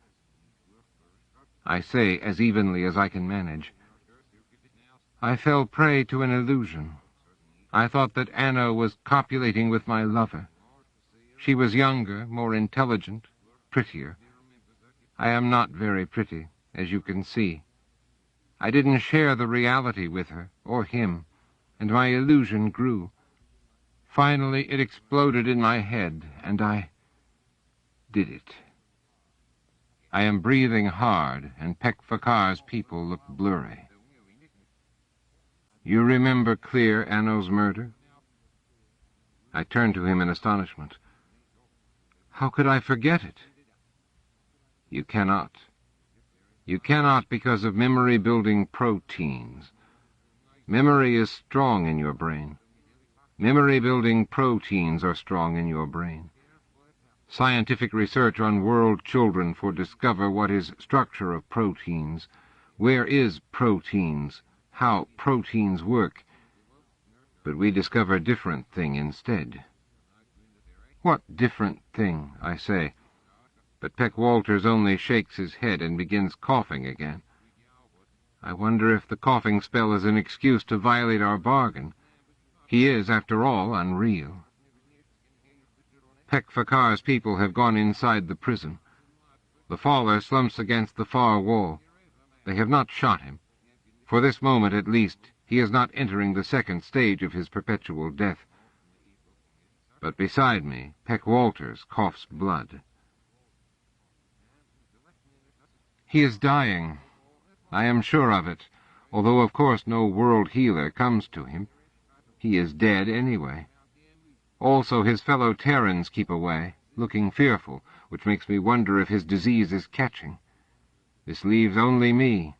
I say, as evenly as I can manage, "I fell prey to an illusion. I thought that Anna was copulating with my lover. She was younger, more intelligent, prettier. I am not very pretty, as you can see. I didn't share the reality with her, or him, and my illusion grew. Finally, it exploded in my head, and I did it." I am breathing hard, and Pek Fakar's people look blurry. "You remember clear Anno's murder?" I turn to him in astonishment. "How could I forget it?" "You cannot. You cannot because of memory-building proteins. Memory is strong in your brain. Memory-building proteins are strong in your brain. Scientific research on world children for discover what is structure of proteins, where is proteins, how proteins work. But we discover different thing instead." "What different thing?" I say. But Peck Walters only shakes his head and begins coughing again. I wonder if the coughing spell is an excuse to violate our bargain. He is, after all, unreal. Pek Fakar's people have gone inside the prison. The faller slumps against the far wall. They have not shot him. For this moment, at least, he is not entering the second stage of his perpetual death. But beside me, Peck Walters coughs blood. He is dying. I am sure of it, although of course no world healer comes to him. He is dead anyway. Also his fellow Terrans keep away, looking fearful, which makes me wonder if his disease is catching. This leaves only me.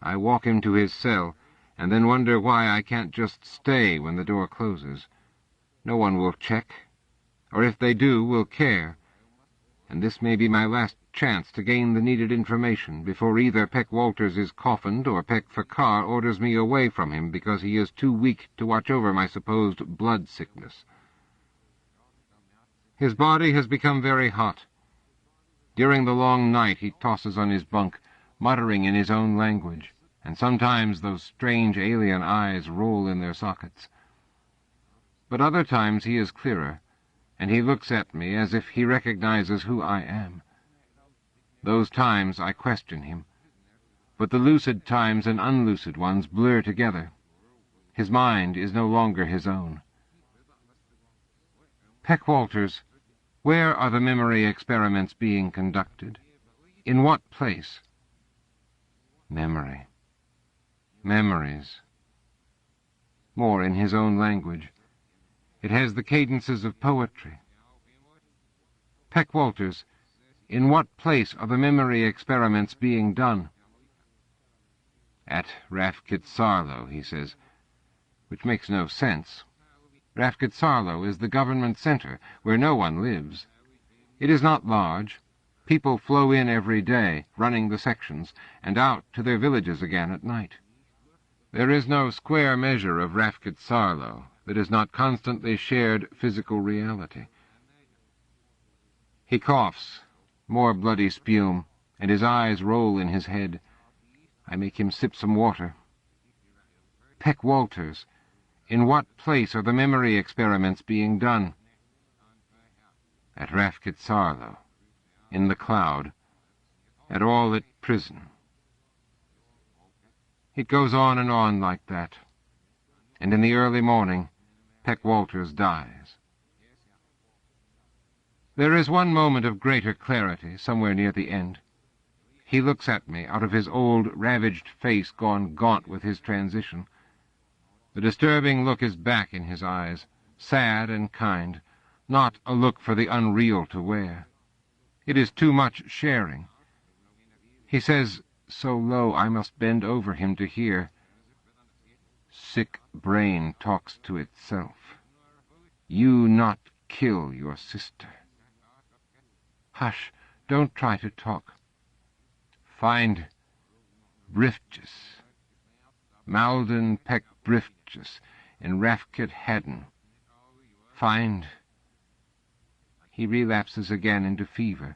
I walk him to his cell, and then wonder why I can't just stay when the door closes. No one will check, or if they do, will care. And this may be my last chance to gain the needed information before either Peck Walters is coffined or Pek Fakar orders me away from him because he is too weak to watch over my supposed blood sickness. His body has become very hot. During the long night he tosses on his bunk, muttering in his own language, and sometimes those strange alien eyes roll in their sockets. But other times he is clearer, and he looks at me as if he recognizes who I am. Those times I question him, but the lucid times and unlucid ones blur together. His mind is no longer his own. Peck Walters, where are the memory experiments being conducted? In what place? Memory. Memories. More in his own language. It has the cadences of poetry. Peck Walters, in what place are the memory experiments being done? At Rafkitsarlo, he says, which makes no sense. Rafkitsarlo is the government center where no one lives. It is not large. People flow in every day, running the sections, and out to their villages again at night. There is no square measure of Rafkitsarlo that is not constantly shared physical reality. He coughs, more bloody spume, and his eyes roll in his head. I make him sip some water. Peck Walters, in what place are the memory experiments being done? At Rafkitsarlo, in the cloud, at Aulit Prison. It goes on and on like that, and in the early morning, Peck Walters dies. There is one moment of greater clarity somewhere near the end. He looks at me out of his old, ravaged face gone gaunt with his transition. The disturbing look is back in his eyes, sad and kind, not a look for the unreal to wear. It is too much sharing. He says, so low I must bend over him to hear, "Sick brain talks to itself. You not kill your sister. Hush, don't try to talk. Find Briftjes, Malden Peck Briftjes, in Rafkit Haddon. Find..." He relapses again into fever.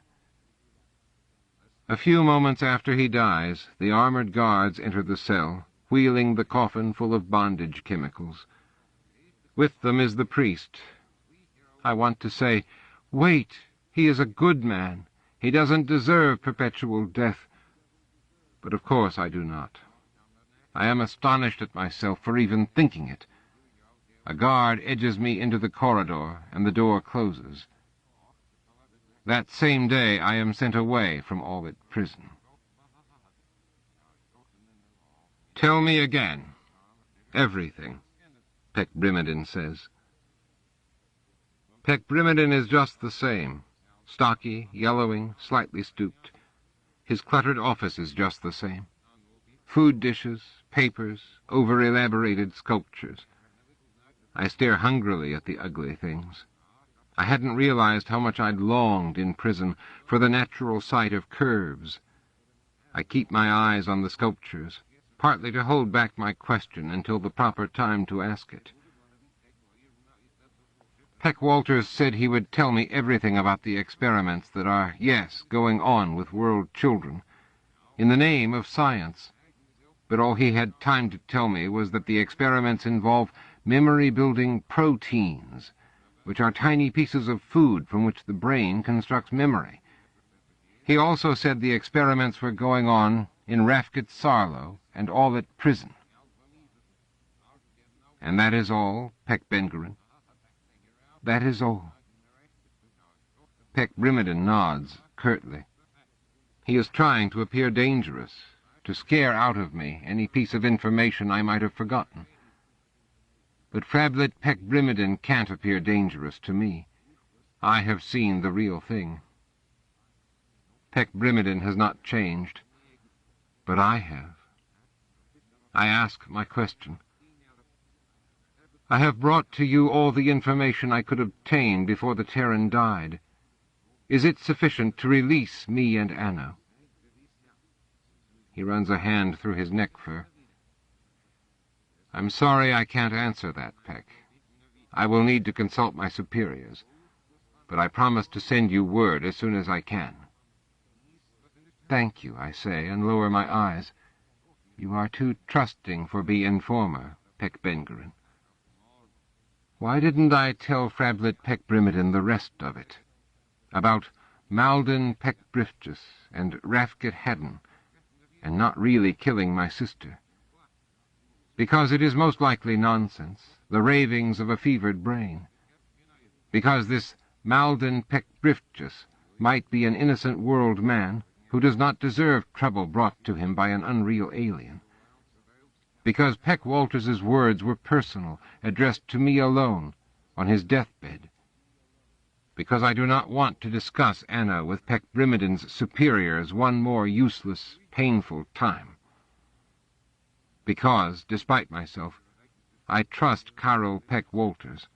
A few moments after he dies, the armored guards enter the cell, wheeling the coffin full of bondage chemicals. With them is the priest. I want to say, "Wait, he is a good man. He doesn't deserve perpetual death." But of course I do not. I am astonished at myself for even thinking it. A guard edges me into the corridor, and the door closes. That same day I am sent away from Aulit Prison. "Tell me again. Everything," Peck Brimiden says. Peck Brimiden is just the same. Stocky, yellowing, slightly stooped. His cluttered office is just the same. Food dishes, papers, over-elaborated sculptures. I stare hungrily at the ugly things. I hadn't realized how much I'd longed in prison for the natural sight of curves. I keep my eyes on the sculptures, partly to hold back my question until the proper time to ask it. Peck Walters said he would tell me everything about the experiments that are, yes, going on with world children, in the name of science. But all he had time to tell me was that the experiments involve memory-building proteins, which are tiny pieces of food from which the brain constructs memory. He also said the experiments were going on in Rafkitsarlo and Aulit Prison. And that is all, Peck Bengerin? That is all. Peck Brimiden nods curtly. He is trying to appear dangerous, to scare out of me any piece of information I might have forgotten. But Frablet Peck Brimiden can't appear dangerous to me. I have seen the real thing. Peck Brimiden has not changed, but I have. I ask my question. I have brought to you all the information I could obtain before the Terran died. Is it sufficient to release me and Anno? He runs a hand through his neck fur. I'm sorry I can't answer that, Peck. I will need to consult my superiors, but I promise to send you word as soon as I can. Thank you, I say, and lower my eyes. You are too trusting for be informer, Peck Bengerin. Why didn't I tell Frablit Peck Brimiden the rest of it? About Malden Peck Briftjes and Rafkit Haddon, and not really killing my sister. Because it is most likely nonsense, the ravings of a fevered brain. Because this Malden Peck Briftjes might be an innocent world man who does not deserve trouble brought to him by an unreal alien. Because Peck Walters's words were personal, addressed to me alone, on his deathbed. Because I do not want to discuss Anna with Peck Brimiden's superiors one more useless, painful time. Because, despite myself, I trust Carol Peck Walters.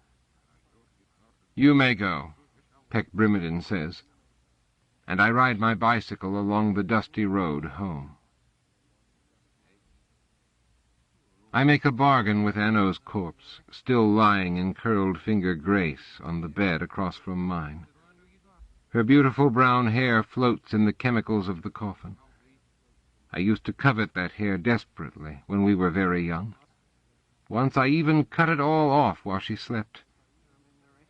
You may go, Peck Brimiden says, and I ride my bicycle along the dusty road home. I make a bargain with Anno's corpse, still lying in curled-finger grace on the bed across from mine. Her beautiful brown hair floats in the chemicals of the coffin. I used to covet that hair desperately when we were very young. Once I even cut it all off while she slept.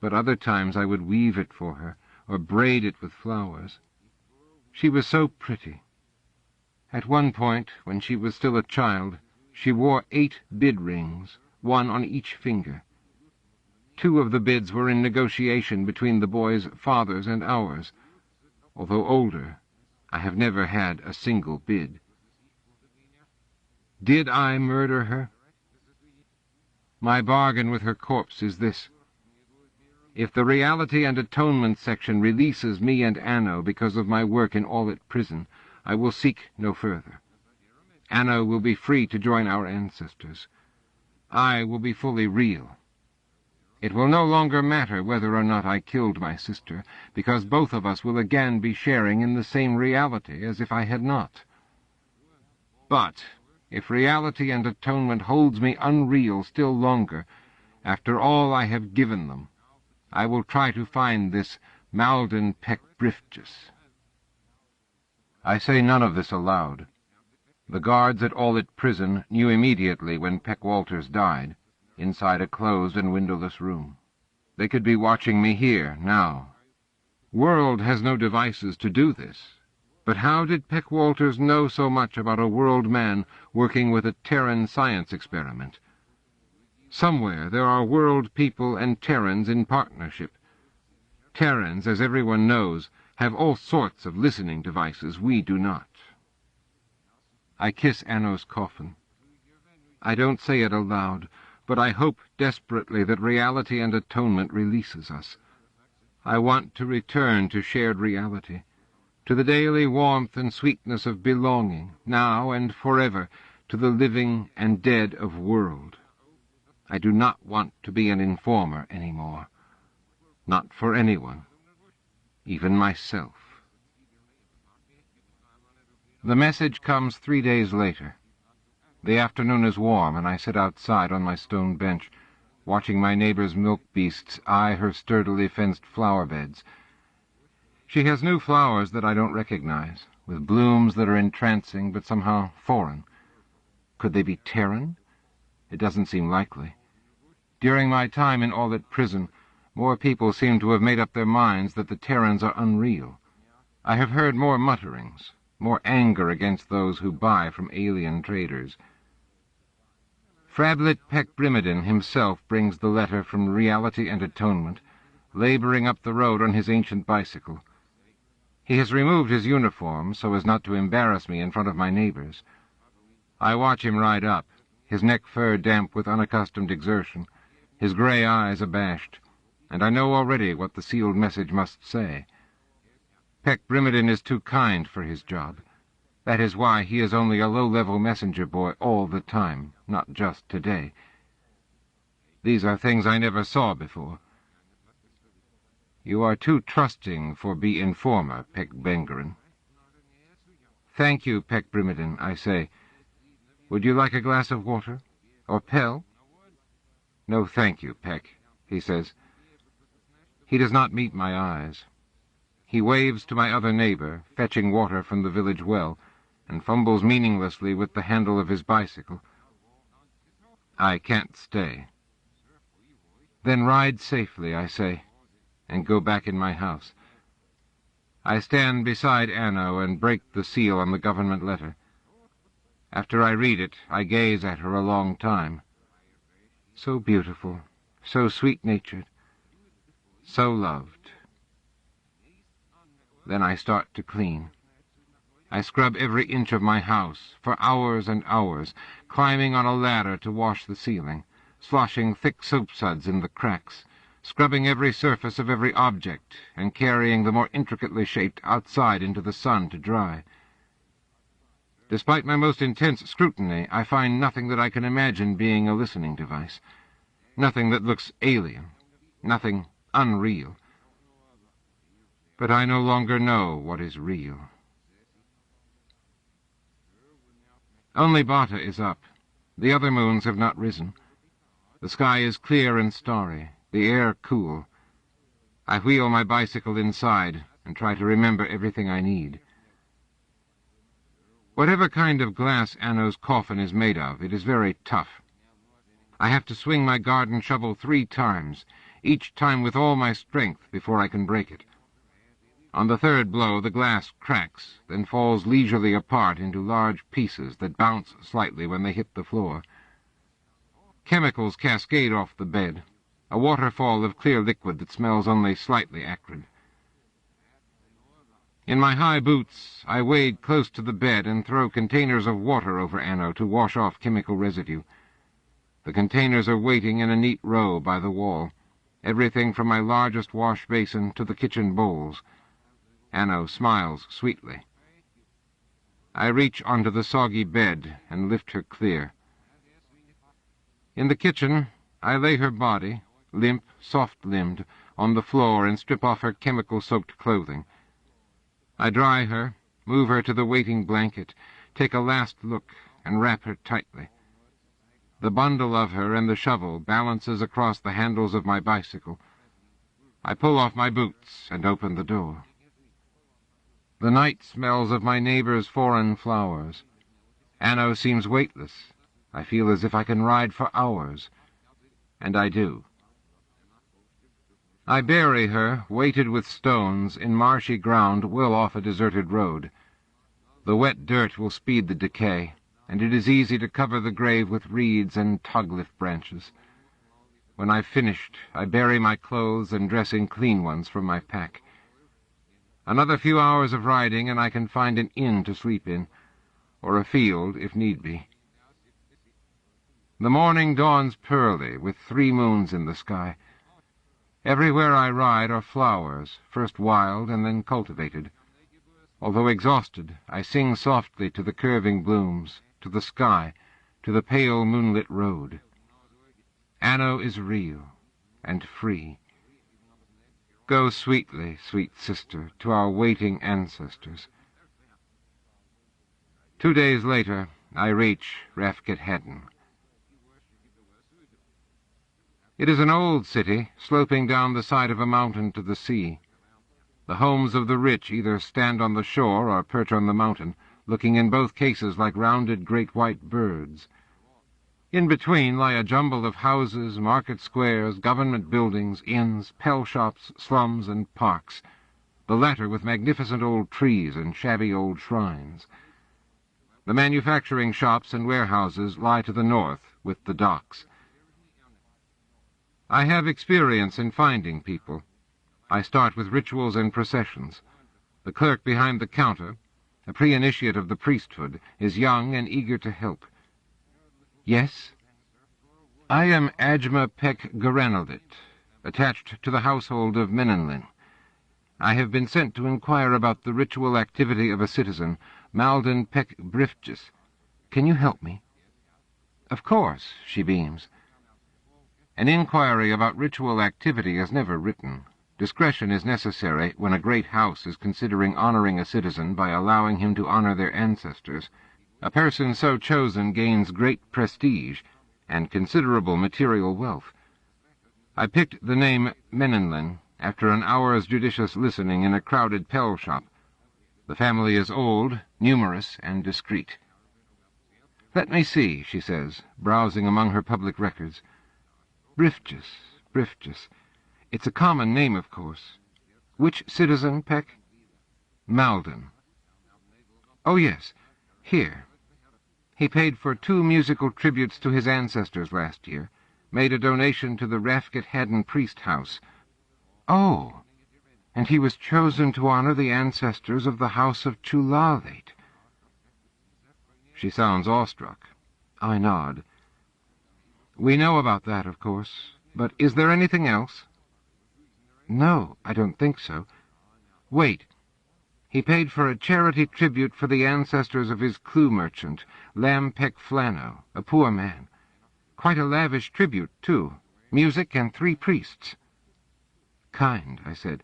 But other times I would weave it for her, or braid it with flowers. She was so pretty. At one point, when she was still a child, she wore 8 bid rings, 1 on each finger. 2 of the bids were in negotiation between the boy's fathers and ours. Although older, I have never had a single bid. Did I murder her? My bargain with her corpse is this. If the Reality and Atonement section releases me and Anno because of my work in Aulit Prison, I will seek no further. Anno will be free to join our ancestors. I will be fully real. It will no longer matter whether or not I killed my sister, because both of us will again be sharing in the same reality as if I had not. But if Reality and Atonement holds me unreal still longer, after all I have given them, I will try to find this Malden Peck Briftjes. I say none of this aloud. The guards at Aulit Prison knew immediately when Peck Walters died, inside a closed and windowless room. They could be watching me here, now. World has no devices to do this. But how did Peck Walters know so much about a world man working with a Terran science experiment? Somewhere there are world people and Terrans in partnership. Terrans, as everyone knows, have all sorts of listening devices we do not. I kiss Anno's coffin. I don't say it aloud, but I hope desperately that Reality and Atonement releases us. I want to return to shared reality, to the daily warmth and sweetness of belonging, now and forever, to the living and dead of world. I do not want to be an informer any more. Not for anyone, even myself. The message comes 3 days later. The afternoon is warm, and I sit outside on my stone bench, watching my neighbor's milk beasts eye her sturdily fenced flower beds. She has new flowers that I don't recognize, with blooms that are entrancing but somehow foreign. Could they be Terran? It doesn't seem likely. During my time in Aulit Prison, more people seem to have made up their minds that the Terrans are unreal. I have heard more mutterings, more anger against those who buy from alien traders. Frablit Peck Brimiden himself brings the letter from Reality and Atonement, laboring up the road on his ancient bicycle. He has removed his uniform so as not to embarrass me in front of my neighbors. I watch him ride up, his neck fur damp with unaccustomed exertion, his gray eyes abashed, and I know already what the sealed message must say. Peck Brimiden is too kind for his job. That is why he is only a low-level messenger boy all the time, not just today. These are things I never saw before. You are too trusting for be informer, Peck Bengerin. Thank you, Peck Brimiden, I say. Would you like a glass of water? Or Pell? No, thank you, Peck, he says. He does not meet my eyes. He waves to my other neighbor, fetching water from the village well, and fumbles meaninglessly with the handle of his bicycle. I can't stay. Then ride safely, I say, and go back in my house. I stand beside Anno and break the seal on the government letter. After I read it, I gaze at her a long time. So beautiful, so sweet-natured, so loved. Then I start to clean. I scrub every inch of my house, for hours and hours, climbing on a ladder to wash the ceiling, sloshing thick soapsuds in the cracks, scrubbing every surface of every object, and carrying the more intricately shaped outside into the sun to dry. Despite my most intense scrutiny, I find nothing that I can imagine being a listening device, nothing that looks alien, nothing unreal. But I no longer know what is real. Only Bata is up. The other moons have not risen. The sky is clear and starry, the air cool. I wheel my bicycle inside and try to remember everything I need. Whatever kind of glass Anno's coffin is made of, it is very tough. I have to swing my garden shovel 3 times, each time with all my strength before I can break it. On the 3rd blow, the glass cracks, then falls leisurely apart into large pieces that bounce slightly when they hit the floor. Chemicals cascade off the bed, a waterfall of clear liquid that smells only slightly acrid. In my high boots, I wade close to the bed and throw containers of water over Anno to wash off chemical residue. The containers are waiting in a neat row by the wall, everything from my largest wash basin to the kitchen bowls. Anno smiles sweetly. I reach onto the soggy bed and lift her clear. In the kitchen, I lay her body, limp, soft-limbed, on the floor and strip off her chemical-soaked clothing. I dry her, move her to the waiting blanket, take a last look, and wrap her tightly. The bundle of her and the shovel balances across the handles of my bicycle. I pull off my boots and open the door. The night smells of my neighbor's foreign flowers. Anno seems weightless. I feel as if I can ride for hours. And I do. I bury her, weighted with stones, in marshy ground well off a deserted road. The wet dirt will speed the decay, and it is easy to cover the grave with reeds and togleaf branches. When I've finished, I bury my clothes and dress in clean ones from my pack. Another few hours of riding, and I can find an inn to sleep in, or a field, if need be. The morning dawns pearly, with 3 moons in the sky. Everywhere I ride are flowers, first wild and then cultivated. Although exhausted, I sing softly to the curving blooms, to the sky, to the pale moonlit road. Anno is real and free. Go sweetly, sweet sister, to our waiting ancestors. 2 days later, I reach Rafkethaddon. It is an old city, sloping down the side of a mountain to the sea. The homes of the rich either stand on the shore or perch on the mountain, looking in both cases like rounded great white birds. In between lie a jumble of houses, market squares, government buildings, inns, pell shops, slums, and parks, the latter with magnificent old trees and shabby old shrines. The manufacturing shops and warehouses lie to the north, with the docks. I have experience in finding people. I start with rituals and processions. The clerk behind the counter, a pre-initiate of the priesthood, is young and eager to help. Yes? I am Ajma Pek Garanaldit, attached to the household of Menenlin. I have been sent to inquire about the ritual activity of a citizen, Malden Pek Briftjes. Can you help me? Of course, she beams. An inquiry about ritual activity is never written. Discretion is necessary when a great house is considering honoring a citizen by allowing him to honor their ancestors. A person so chosen gains great prestige and considerable material wealth. I picked the name Menenlin after an hour's judicious listening in a crowded pell shop. The family is old, numerous, and discreet. "Let me see," she says, browsing among her public records. Briftjes. It's a common name, of course. Which citizen, Peck?" "Malden." "Oh, yes. Here. He paid for 2 musical tributes to his ancestors last year, made a donation to the Rafket Haddon Priest House. Oh, and he was chosen to honor the ancestors of the House of Chulalit." She sounds awestruck. I nod. "We know about that, of course. But is there anything else?" "No, I don't think so. Wait. He paid for a charity tribute for the ancestors of his clue merchant, Lam Peck Flano, a poor man. Quite a lavish tribute, too. Music and 3 priests. "Kind," I said.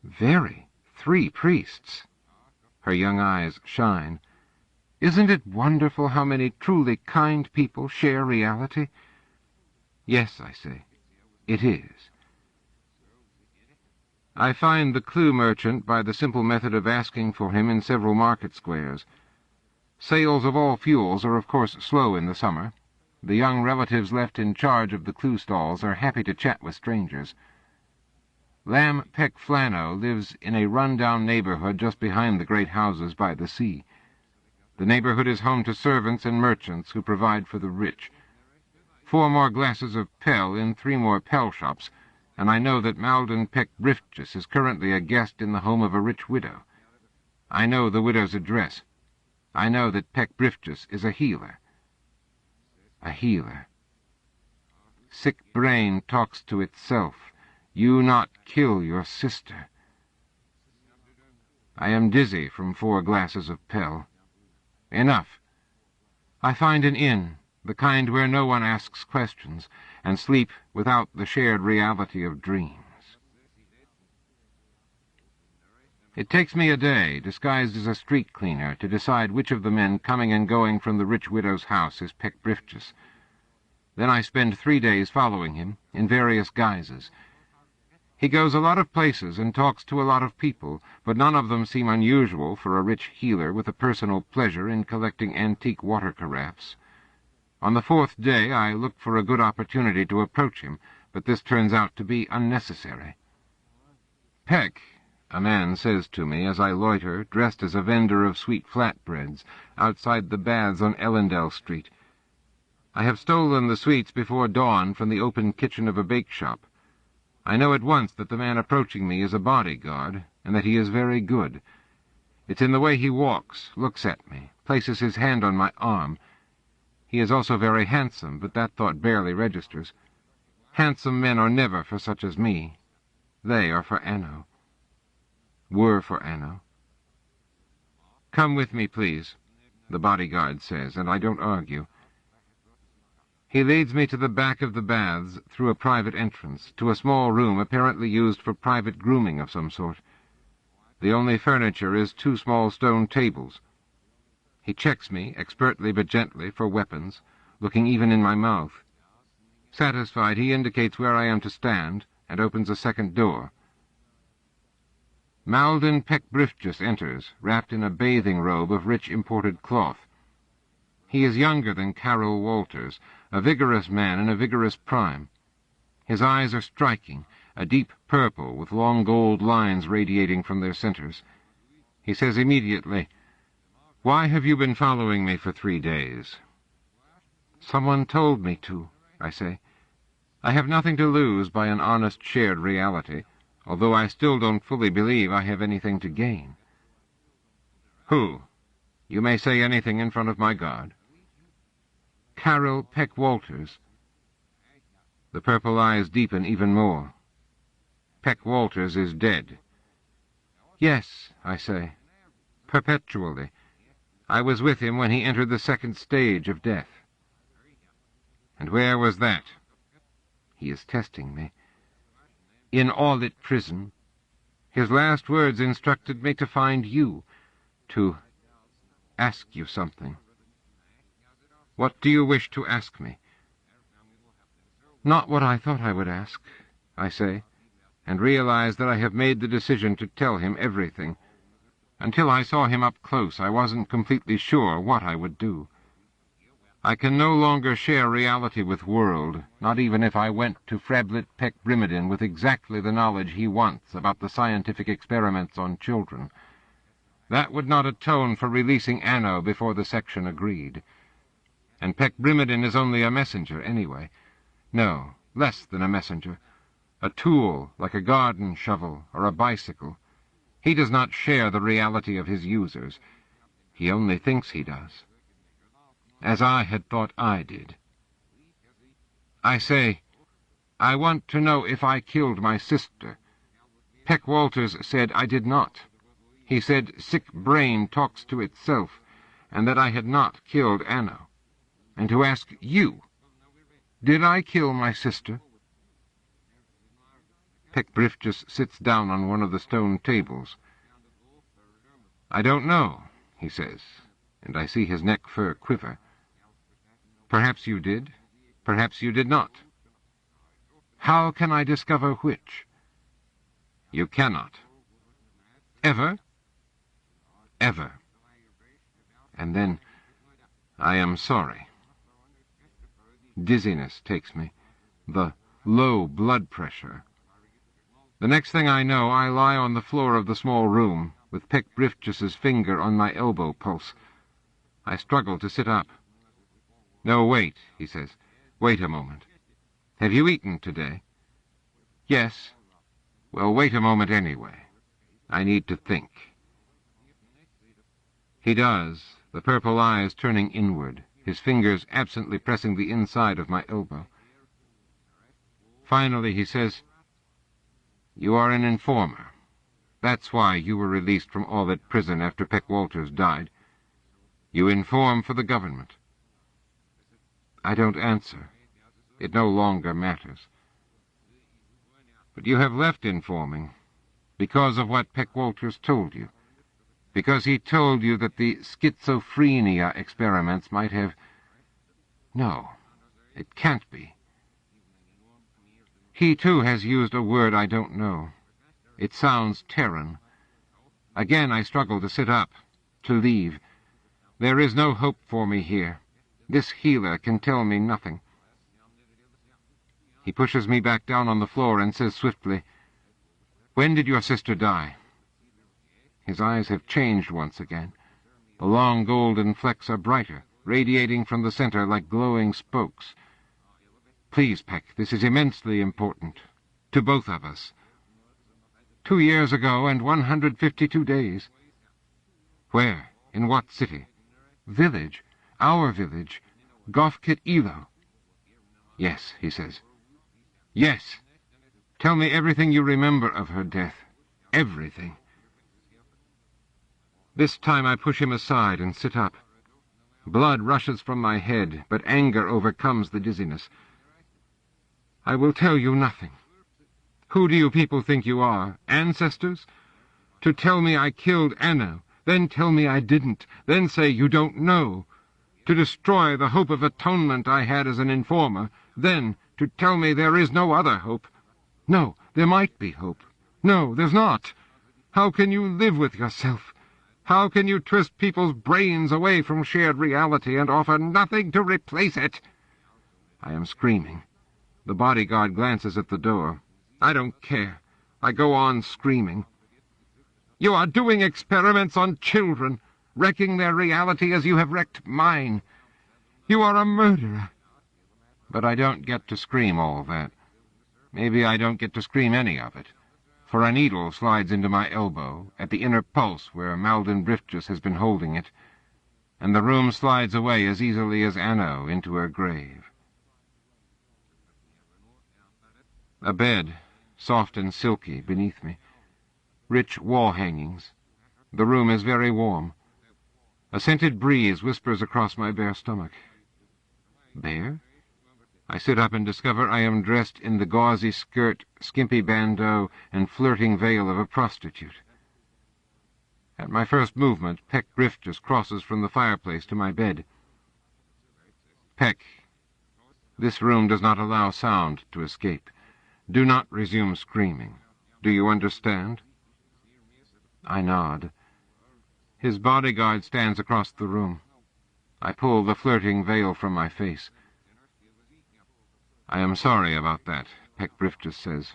"Very. 3 priests." Her young eyes shine. "Isn't it wonderful how many truly kind people share reality?" "Yes," I say, "it is." I find the clue merchant by the simple method of asking for him in several market squares. Sales of all fuels are of course slow in the summer. The young relatives left in charge of the clue stalls are happy to chat with strangers. Lam Peck Flano lives in a run-down neighborhood just behind the great houses by the sea. The neighborhood is home to servants and merchants who provide for the rich. 4 more glasses of Pell in 3 more Pell shops, and I know that Malden Peck Briftjes is currently a guest in the home of a rich widow. I know the widow's address. I know that Peck Briftjes is a healer. A healer. Sick brain talks to itself. You not kill your sister. I am dizzy from 4 glasses of Pell. Enough. I find an inn, the kind where no one asks questions, and sleep without the shared reality of dreams. It takes me a day, disguised as a street cleaner, to decide which of the men coming and going from the rich widow's house is Peck Briftjes. Then I spend 3 days following him, in various guises. He goes a lot of places and talks to a lot of people, but none of them seem unusual for a rich healer with a personal pleasure in collecting antique water carafes. On the 4th day I look for a good opportunity to approach him, but this turns out to be unnecessary. "Peck," a man says to me as I loiter, dressed as a vendor of sweet flatbreads, outside the baths on Ellendale Street. I have stolen the sweets before dawn from the open kitchen of a bake shop. I know at once that the man approaching me is a bodyguard, and that he is very good. It's in the way he walks, looks at me, places his hand on my arm. He is also very handsome, but that thought barely registers. Handsome men are never for such as me. They are for Anno. Were for Anno. "Come with me, please," the bodyguard says, and I don't argue. He leads me to the back of the baths, through a private entrance, to a small room apparently used for private grooming of some sort. The only furniture is 2 small stone tables. He checks me, expertly but gently, for weapons, looking even in my mouth. Satisfied, he indicates where I am to stand, and opens a second door. Malden Peck Briftjes enters, wrapped in a bathing robe of rich imported cloth. He is younger than Carol Walters, a vigorous man in a vigorous prime. His eyes are striking, a deep purple with long gold lines radiating from their centers. He says immediately, "Why have you been following me for 3 days?" "Someone told me to," I say. I have nothing to lose by an honest shared reality, although I still don't fully believe I have anything to gain. "Who? You may say anything in front of my God." "Carol Peck Walters." The purple eyes deepen even more. "Peck Walters is dead." "Yes," I say, "perpetually. I was with him when he entered the 2nd stage of death." "And where was that?" He is testing me. "In Aulit Prison. His last words instructed me to find you, to ask you something." "What do you wish to ask me?" "Not what I thought I would ask," I say, and realize that I have made the decision to tell him everything. Until I saw him up close, I wasn't completely sure what I would do. I can no longer share reality with World, not even if I went to Freblit Peck Brimidin with exactly the knowledge he wants about the scientific experiments on children. That would not atone for releasing Anno before the section agreed. And Peck Brimidin is only a messenger anyway. No, less than a messenger. A tool, like a garden shovel or a bicycle. He does not share the reality of his users. He only thinks he does. As I had thought I did. I say, I want to know if I killed my sister. Peck Walters said I did not. He said sick brain talks to itself, and that I had not killed Anno. And to ask you, did I kill my sister? Peck Briefjes sits down on one of the stone tables. I don't know, he says, and I see his neck fur quiver. Perhaps you did, perhaps you did not. How can I discover which? You cannot. Ever? Ever. And then, I am sorry. Dizziness takes me, the low blood pressure. The next thing I know, I lie on the floor of the small room, with Peck Briefjes's finger on my elbow pulse. I struggle to sit up. No, wait, he says. Wait a moment. Have you eaten today? Yes. Well, wait a moment anyway. I need to think. He does, the purple eyes turning inward, his fingers absently pressing the inside of my elbow. Finally, he says, You are an informer. That's why you were released from Aulit Prison after Peck Walters died. You inform for the government. I don't answer. It no longer matters. But you have left informing because of what Peck Walters told you. Because he told you that the schizophrenia experiments might have... No, it can't be. He, too, has used a word I don't know. It sounds Terran. Again I struggle to sit up, to leave. There is no hope for me here. This healer can tell me nothing. He pushes me back down on the floor and says swiftly, When did your sister die? His eyes have changed once again. The long golden flecks are brighter, radiating from the center like glowing spokes. Please, Peck, this is immensely important. To both of us. 2 years ago and 152 days. Where? In what city? Village. Our village. Gofkit Elo. Yes, he says. Yes. Tell me everything you remember of her death. Everything. This time I push him aside and sit up. Blood rushes from my head, but anger overcomes the dizziness. I will tell you nothing. Who do you people think you are? Ancestors? To tell me I killed Anno, then tell me I didn't, then say you don't know. To destroy the hope of atonement I had as an informer, then to tell me there is no other hope. No, there might be hope. No, there's not. How can you live with yourself? How can you twist people's brains away from shared reality and offer nothing to replace it? I am screaming. The bodyguard glances at the door. I don't care. I go on screaming. You are doing experiments on children, wrecking their reality as you have wrecked mine. You are a murderer. But I don't get to scream all that. Maybe I don't get to scream any of it, for a needle slides into my elbow, at the inner pulse where Malden Briefjes has been holding it, and the room slides away as easily as Anno into her grave. A bed, soft and silky, beneath me. Rich wall hangings. The room is very warm. A scented breeze whispers across my bare stomach. Bare? I sit up and discover I am dressed in the gauzy skirt, skimpy bandeau, and flirting veil of a prostitute. At my first movement, Peck Briefjes crosses from the fireplace to my bed. Peck, this room does not allow sound to escape. Do not resume screaming. Do you understand? I nod. His bodyguard stands across the room. I pull the flirting veil from my face. "I am sorry about that," Peck-Briftus says.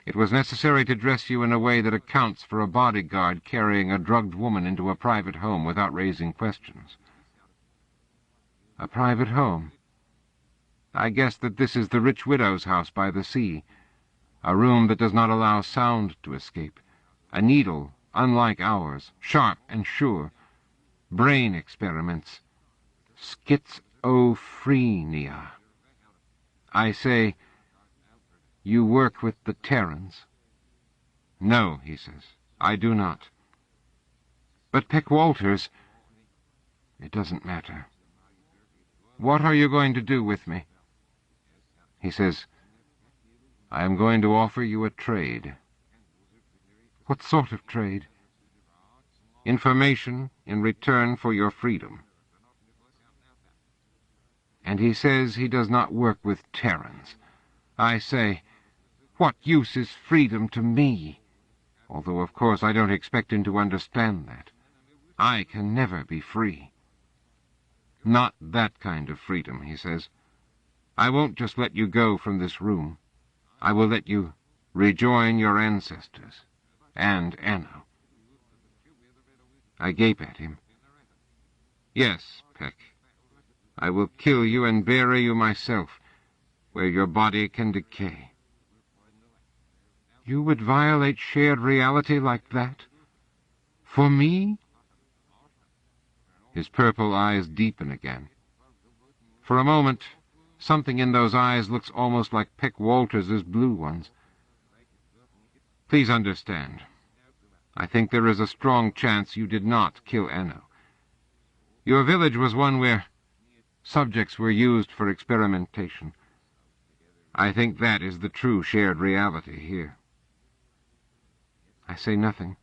"It was necessary to dress you in a way that accounts for a bodyguard carrying a drugged woman into a private home without raising questions." A private home? I guess that this is the rich widow's house by the sea, a room that does not allow sound to escape, a needle unlike ours, sharp and sure, brain experiments, schizophrenia. I say, "You work with the Terrans?" "No," he says, "I do not." "But Peck Walters—" "It doesn't matter." "What are you going to do with me?" He says, "I am going to offer you a trade." "What sort of trade?" "Information in return for your freedom." And he says he does not work with Terrans. I say, what use is freedom to me? Although, of course, I don't expect him to understand that. I can never be free. "Not that kind of freedom," he says. "I won't just let you go from this room. I will let you rejoin your ancestors, and Anno." I gape at him. "Yes, Peck. I will kill you and bury you myself, where your body can decay." "You would violate shared reality like that? For me?" His purple eyes deepen again. For a moment, something in those eyes looks almost like Peck Walters's blue ones. "Please understand. I think there is a strong chance you did not kill Anno. Your village was one where subjects were used for experimentation. I think that is the true shared reality here." I say nothing.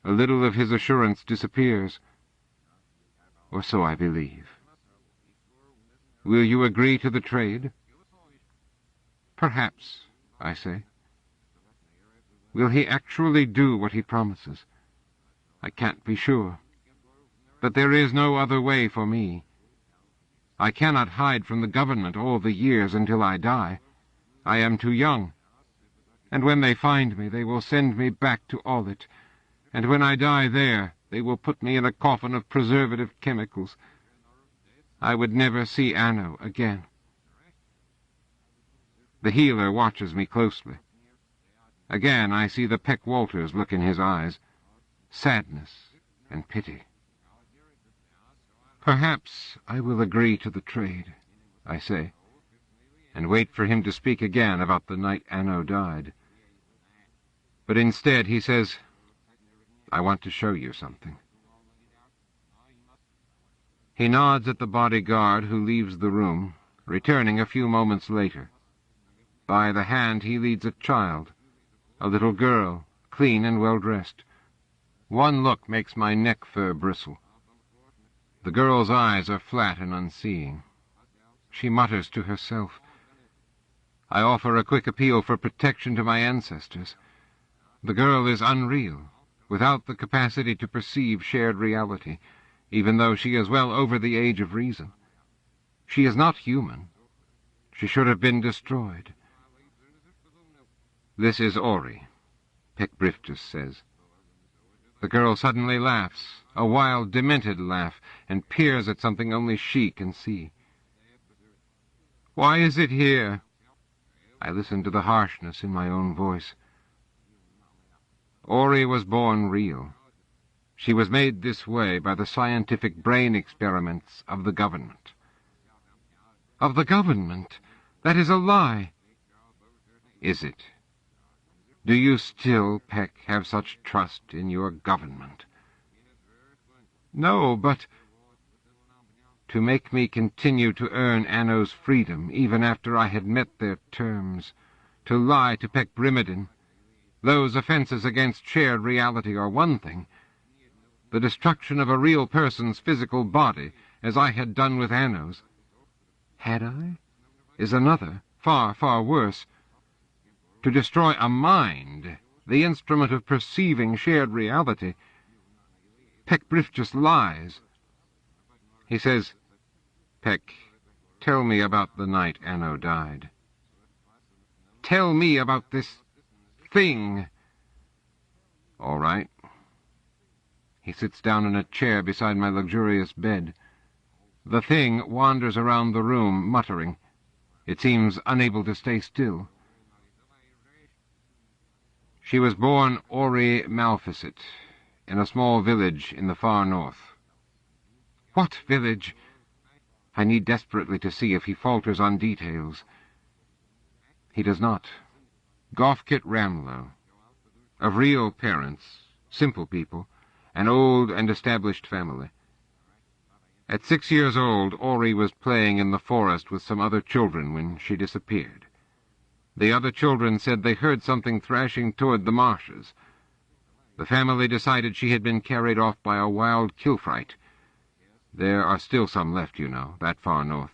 A little of his assurance disappears. Or so I believe. "Will you agree to the trade?" "Perhaps," I say. "Will he actually do what he promises?" "I can't be sure. But there is no other way for me. I cannot hide from the government all the years until I die. I am too young. And when they find me, they will send me back to Aulit. And when I die there, they will put me in a coffin of preservative chemicals. I would never see Anno again." The healer watches me closely. Again I see the Peck Walters look in his eyes, sadness and pity. "Perhaps I will agree to the trade," I say, and wait for him to speak again about the night Anno died. But instead he says, "I want to show you something." He nods at the bodyguard who leaves the room, returning a few moments later. By the hand he leads a child, a little girl, clean and well-dressed. One look makes my neck fur bristle. The girl's eyes are flat and unseeing. She mutters to herself. I offer a quick appeal for protection to my ancestors. The girl is unreal, without the capacity to perceive shared reality, even though she is well over the age of reason. She is not human. She should have been destroyed. "This is Ori," Peck-Briftus says. The girl suddenly laughs, a wild, demented laugh, and peers at something only she can see. "Why is it here?" I listen to the harshness in my own voice. Ori was born real. She was made this way by the scientific brain experiments of the government. "Of the government? That is a lie." "Is it? Do you still, Peck, have such trust in your government?" "No, but—" "To make me continue to earn Anno's freedom, even after I had met their terms. To lie to Peck Brimidin. Those offenses against shared reality are one thing. The destruction of a real person's physical body, as I had done with Anno's, had I, is another, far, far worse. To destroy a mind, the instrument of perceiving shared reality, Peck Briff just lies. He says, Peck, tell me about the night Anno died. Tell me about this thing. All right. He sits down in a chair beside my luxurious bed. The thing wanders around the room, muttering. It seems unable to stay still. She was born Ori Malficet, in a small village in the far north. What village? I need desperately to see if he falters on details. He does not. Gofkit Ramlow. Of real parents, simple people, an old and established family. At 6 years old, Ori was playing in the forest with some other children when she disappeared. The other children said they heard something thrashing toward the marshes. The family decided she had been carried off by a wild killfright. There are still some left, you know, that far north.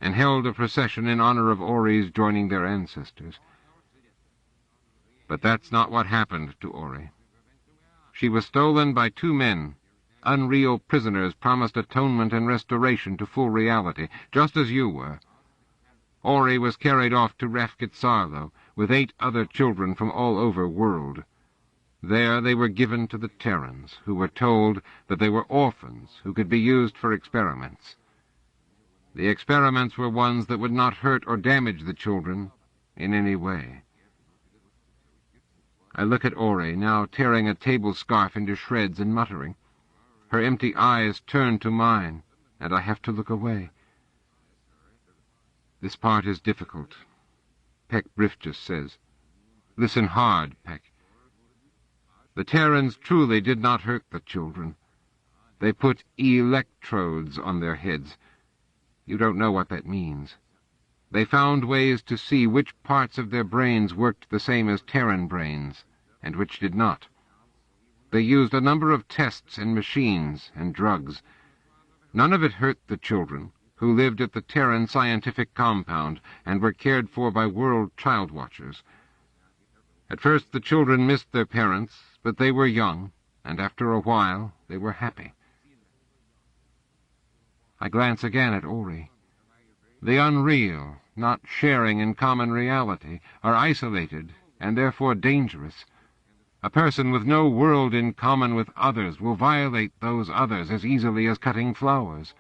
And held a procession in honor of Ori's joining their ancestors. But that's not what happened to Ori. She was stolen by 2 men, unreal prisoners promised atonement and restoration to full reality, just as you were. Ori was carried off to Rafkit Sarlo with 8 other children from all over world. There they were given to the Terrans, who were told that they were orphans who could be used for experiments. The experiments were ones that would not hurt or damage the children in any way. I look at Ori, now tearing a table scarf into shreds and muttering. Her empty eyes turn to mine, and I have to look away. This part is difficult, Peck Briff just says. Listen hard, Peck. The Terrans truly did not hurt the children. They put electrodes on their heads. You don't know what that means. They found ways to see which parts of their brains worked the same as Terran brains, and which did not. They used a number of tests and machines and drugs. None of it hurt the children, who lived at the Terran scientific compound and were cared for by world child watchers. At first the children missed their parents, but they were young, and after a while they were happy. I glance again at Ori. The unreal, not sharing in common reality, are isolated and therefore dangerous. A person with no world in common with others will violate those others as easily as cutting flowers.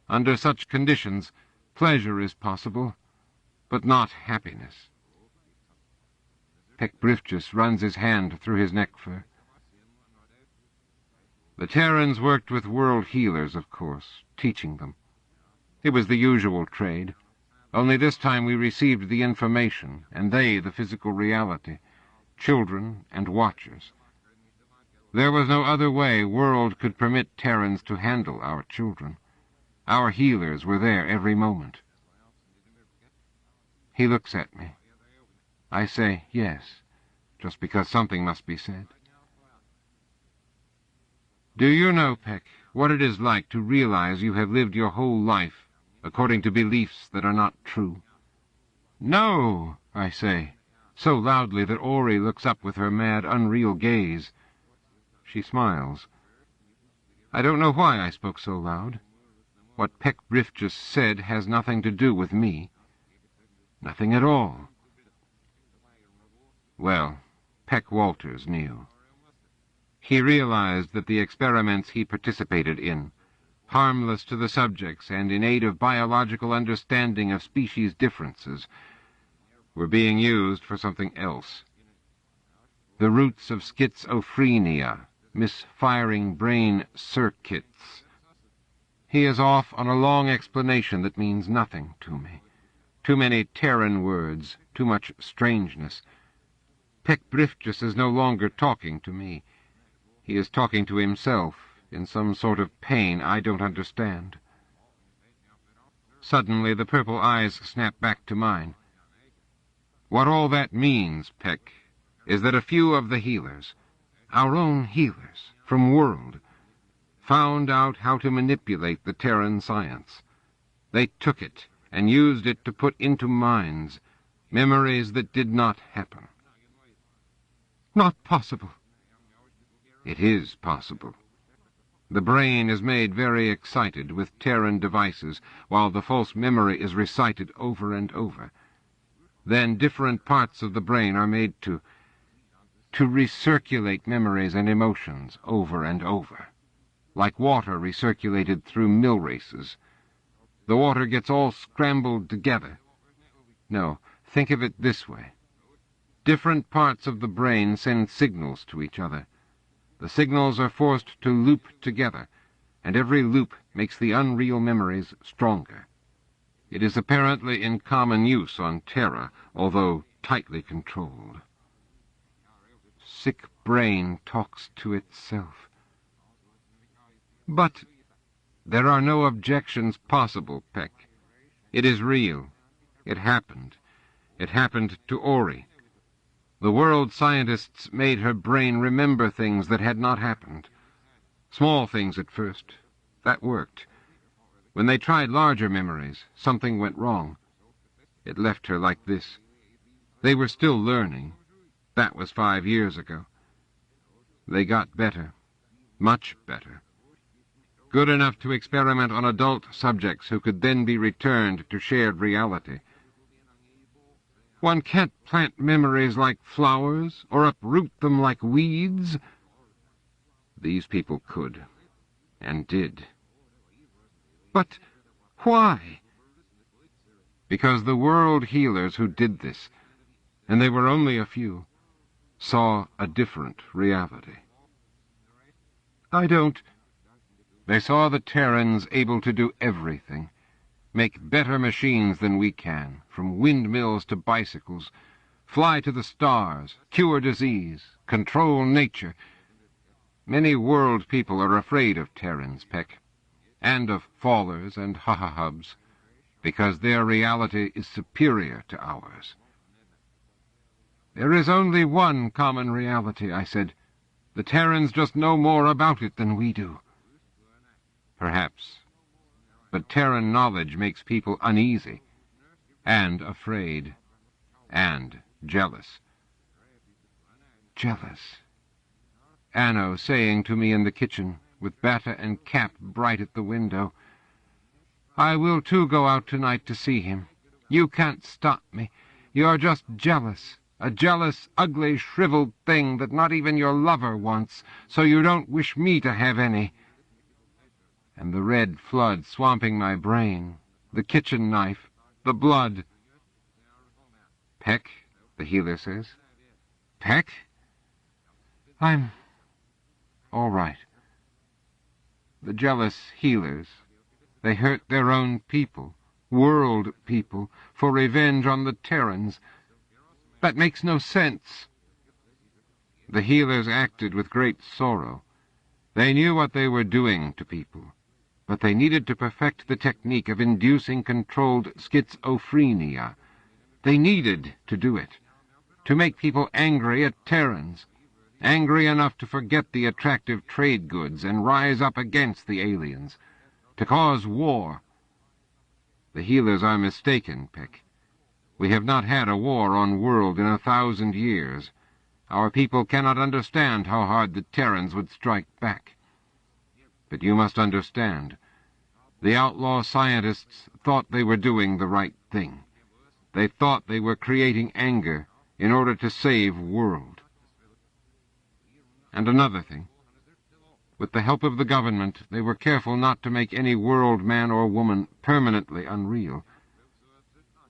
Under such conditions, pleasure is possible, but not happiness. Peck Briff just runs his hand through his neck fur. The Terrans worked with world healers, of course, teaching them. It was the usual trade, only this time we received the information, and they the physical reality, children and watchers. There was no other way world could permit Terrans to handle our children. Our healers were there every moment. He looks at me. I say yes, just because something must be said. Do you know, Peck, what it is like to realize you have lived your whole life according to beliefs that are not true? No, I say, so loudly that Ori looks up with her mad, unreal gaze. She smiles. I don't know why I spoke so loud. What Peck Briff just said has nothing to do with me. Nothing at all. Well, Peck Walters knew. He realized that the experiments he participated in, harmless to the subjects and in aid of biological understanding of species differences, were being used for something else. The roots of schizophrenia, misfiring brain circuits. He is off on a long explanation that means nothing to me. Too many Terran words, too much strangeness. Peck Briffjus is no longer talking to me. He is talking to himself in some sort of pain I don't understand. Suddenly the purple eyes snap back to mine. What all that means, Peck, is that a few of the healers, our own healers from world, found out how to manipulate the Terran science. They took it and used it to put into minds memories that did not happen. Not possible. It is possible. The brain is made very excited with Terran devices, while the false memory is recited over and over. Then different parts of the brain are made to recirculate memories and emotions over and over, like water recirculated through mill races. The water gets all scrambled together. No, think of it this way. Different parts of the brain send signals to each other. The signals are forced to loop together, and every loop makes the unreal memories stronger. It is apparently in common use on Terra, although tightly controlled. Sick brain talks to itself. But there are no objections possible, Peck. It is real. It happened. It happened to Ori. The world scientists made her brain remember things that had not happened. Small things at first. That worked. When they tried larger memories, something went wrong. It left her like this. They were still learning. That was 5 years ago. They got better. Much better. Good enough to experiment on adult subjects who could then be returned to shared reality. One can't plant memories like flowers or uproot them like weeds. These people could, and did. But why? Because the world healers who did this, and they were only a few, saw a different reality. I don't. They saw the Terrans able to do everything, make better machines than we can, from windmills to bicycles, fly to the stars, cure disease, control nature. Many world people are afraid of Terrans, Peck, and of fallers and ha-ha-hubs, because their reality is superior to ours. There is only one common reality, I said. The Terrans just know more about it than we do. Perhaps. But Terran knowledge makes people uneasy, and afraid, and jealous. Jealous. Anno saying to me in the kitchen, with Bata and Cap bright at the window, I will too go out tonight to see him. You can't stop me. You're just jealous. A jealous, ugly, shriveled thing that not even your lover wants, so you don't wish me to have any. And the red flood swamping my brain, the kitchen knife, the blood. Peck, the healer says. Peck? I'm all right. The jealous healers, they hurt their own people, world people, for revenge on the Terrans. That makes no sense. The healers acted with great sorrow. They knew what they were doing to people, but they needed to perfect the technique of inducing controlled schizophrenia. They needed to do it, to make people angry at Terrans, angry enough to forget the attractive trade goods and rise up against the aliens, to cause war. The healers are mistaken, Peck. We have not had a war on world in 1,000 years. Our people cannot understand how hard the Terrans would strike back. But you must understand. The outlaw scientists thought they were doing the right thing. They thought they were creating anger in order to save world. And another thing. With the help of the government, they were careful not to make any world man or woman permanently unreal.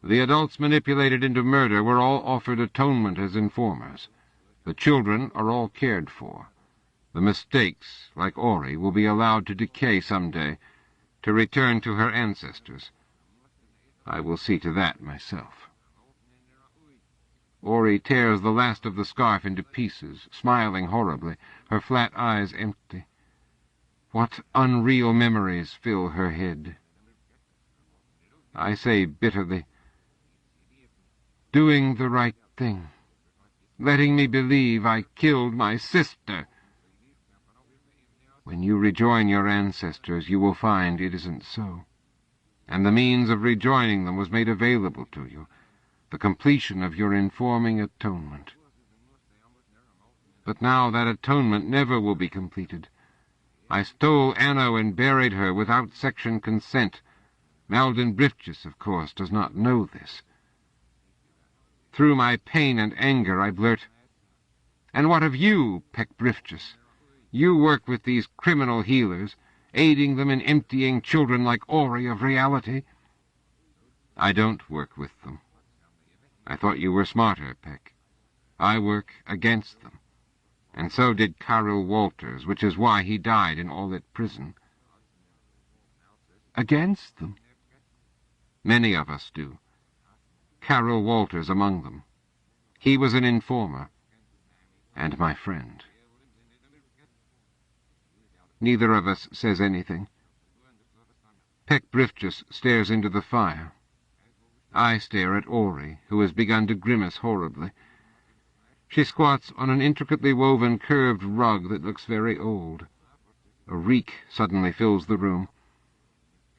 The adults manipulated into murder were all offered atonement as informers. The children are all cared for. The mistakes, like Ori, will be allowed to decay someday, to return to her ancestors. I will see to that myself. Ori tears the last of the scarf into pieces, smiling horribly, her flat eyes empty. What unreal memories fill her head. I say bitterly, doing the right thing, letting me believe I killed my sister. When you rejoin your ancestors, you will find it isn't so, and the means of rejoining them was made available to you, the completion of your informing atonement. But now that atonement never will be completed. I stole Anno and buried her without section consent. Malden Briftjes, of course, does not know this. Through my pain and anger, I blurt, "And what of you, Peck Briftjes? You work with these criminal healers, aiding them in emptying children like Ori of reality." "I don't work with them. I thought you were smarter, Peck. I work against them. And so did Carol Walters, which is why he died in Aulit Prison." "Against them?" "Many of us do. Carol Walters among them. He was an informer, and my friend." Neither of us says anything. Peck Briftjes stares into the fire. I stare at Ori, who has begun to grimace horribly. She squats on an intricately woven curved rug that looks very old. A reek suddenly fills the room.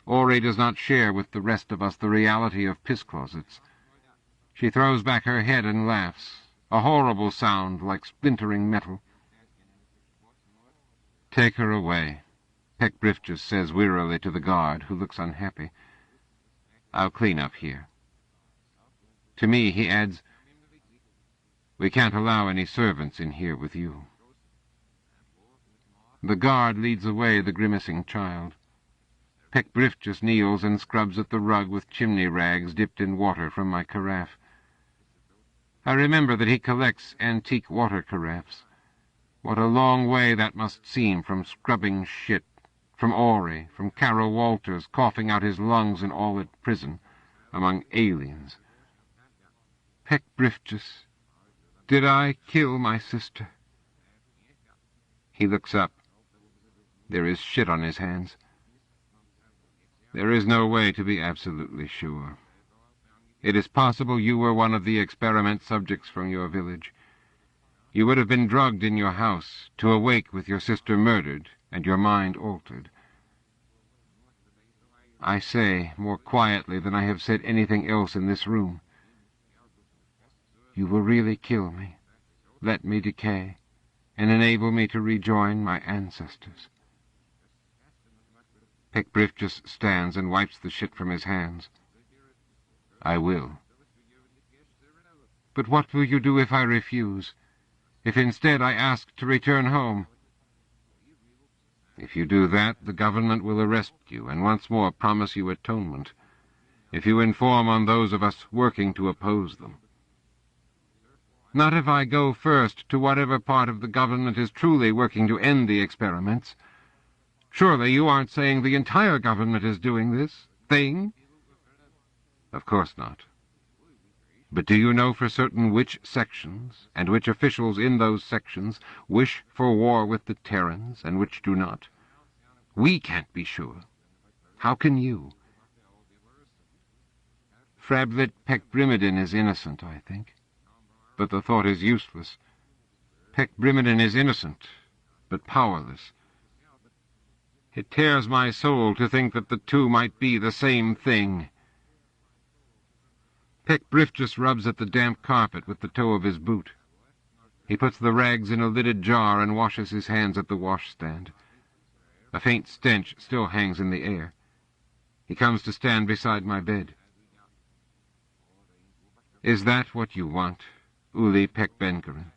Ori does not share with the rest of us the reality of piss-closets. She throws back her head and laughs, a horrible sound like splintering metal. "Take her away," Peck Briftjes says wearily to the guard, who looks unhappy. "I'll clean up here." To me he adds, "We can't allow any servants in here with you." The guard leads away the grimacing child. Peck Briftjes kneels and scrubs at the rug with chimney rags dipped in water from my carafe. I remember that he collects antique water carafes. What a long way that must seem from scrubbing shit, from Ori, from Carol Walters coughing out his lungs in Aulit Prison, among aliens. "Peck Briftjes, did I kill my sister?" He looks up. There is shit on his hands. "There is no way to be absolutely sure. It is possible you were one of the experiment subjects from your village. You would have been drugged in your house, to awake with your sister murdered and your mind altered." I say, more quietly than I have said anything else in this room, "You will really kill me, let me decay, and enable me to rejoin my ancestors." Peck Briftjes stands and wipes the shit from his hands. "I will." "But what will you do if I refuse? If instead I ask to return home?" "If you do that, the government will arrest you and once more promise you atonement, if you inform on those of us working to oppose them." "Not if I go first to whatever part of the government is truly working to end the experiments. Surely you aren't saying the entire government is doing this thing?" "Of course not. But do you know for certain which sections, and which officials in those sections, wish for war with the Terrans, and which do not? We can't be sure. How can you?" Frablit Peck Brimiden is innocent, I think. But the thought is useless. Peck Brimiden is innocent, but powerless. It tears my soul to think that the two might be the same thing. Peck Briftjes rubs at the damp carpet with the toe of his boot. He puts the rags in a lidded jar and washes his hands at the washstand. A faint stench still hangs in the air. He comes to stand beside my bed. "Is that what you want, Uli Peck Benkeren?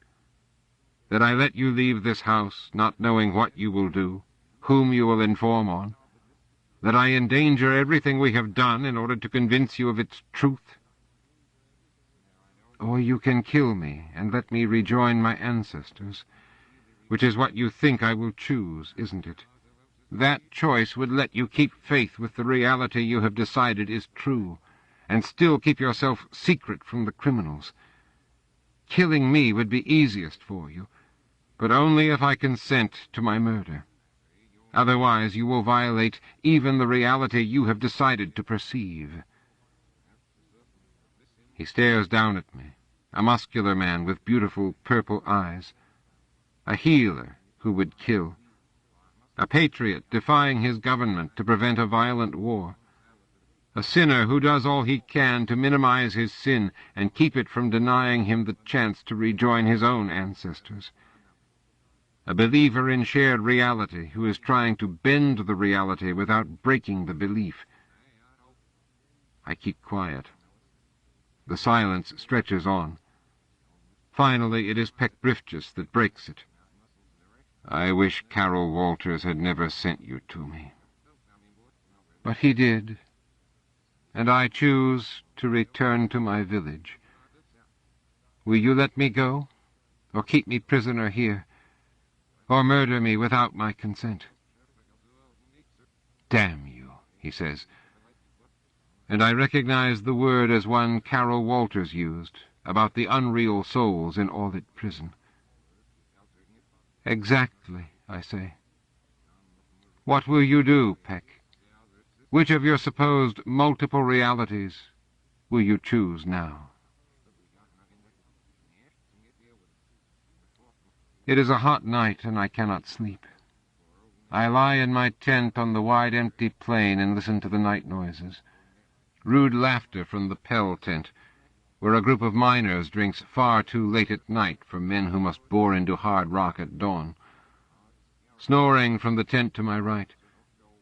That I let you leave this house, not knowing what you will do, whom you will inform on? That I endanger everything we have done in order to convince you of its truth? Or you can kill me and let me rejoin my ancestors, which is what you think I will choose, isn't it? That choice would let you keep faith with the reality you have decided is true, and still keep yourself secret from the criminals. Killing me would be easiest for you, but only if I consent to my murder. Otherwise you will violate even the reality you have decided to perceive." He stares down at me, a muscular man with beautiful purple eyes, a healer who would kill, a patriot defying his government to prevent a violent war, a sinner who does all he can to minimize his sin and keep it from denying him the chance to rejoin his own ancestors. a believer in shared reality who is trying to bend the reality without breaking the belief. I keep quiet. The silence stretches on. Finally, it is Pecbrifchus that breaks it. I wish Carol Walters had never sent you to me. But he did, and I choose to return to my village. Will you let me go, or keep me prisoner here, or murder me without my consent? Damn you, he says, and I recognize the word as one Carol Walters used about the unreal souls in Aulit Prison. Exactly, I say. What will you do, Peck? Which of your supposed multiple realities will you choose now? It is a hot night, and I cannot sleep. I lie in my tent on the wide empty plain and listen to the night noises. Rude laughter from the Pell tent, where a group of miners drinks far too late at night for men who must bore into hard rock at dawn. Snoring from the tent to my right.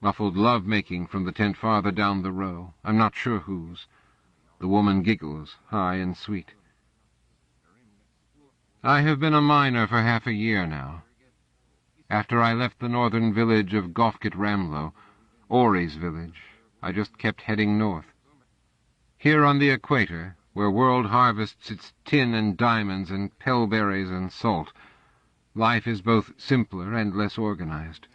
Muffled love-making from the tent farther down the row. I'm not sure whose. The woman giggles, high and sweet. I have been a miner for half a year now. After I left the northern village of Gofkit Ramlow, Ori's village, I just kept heading north. Here on the equator, where world harvests its tin and diamonds and pellberries and salt, life is both simpler and less organized.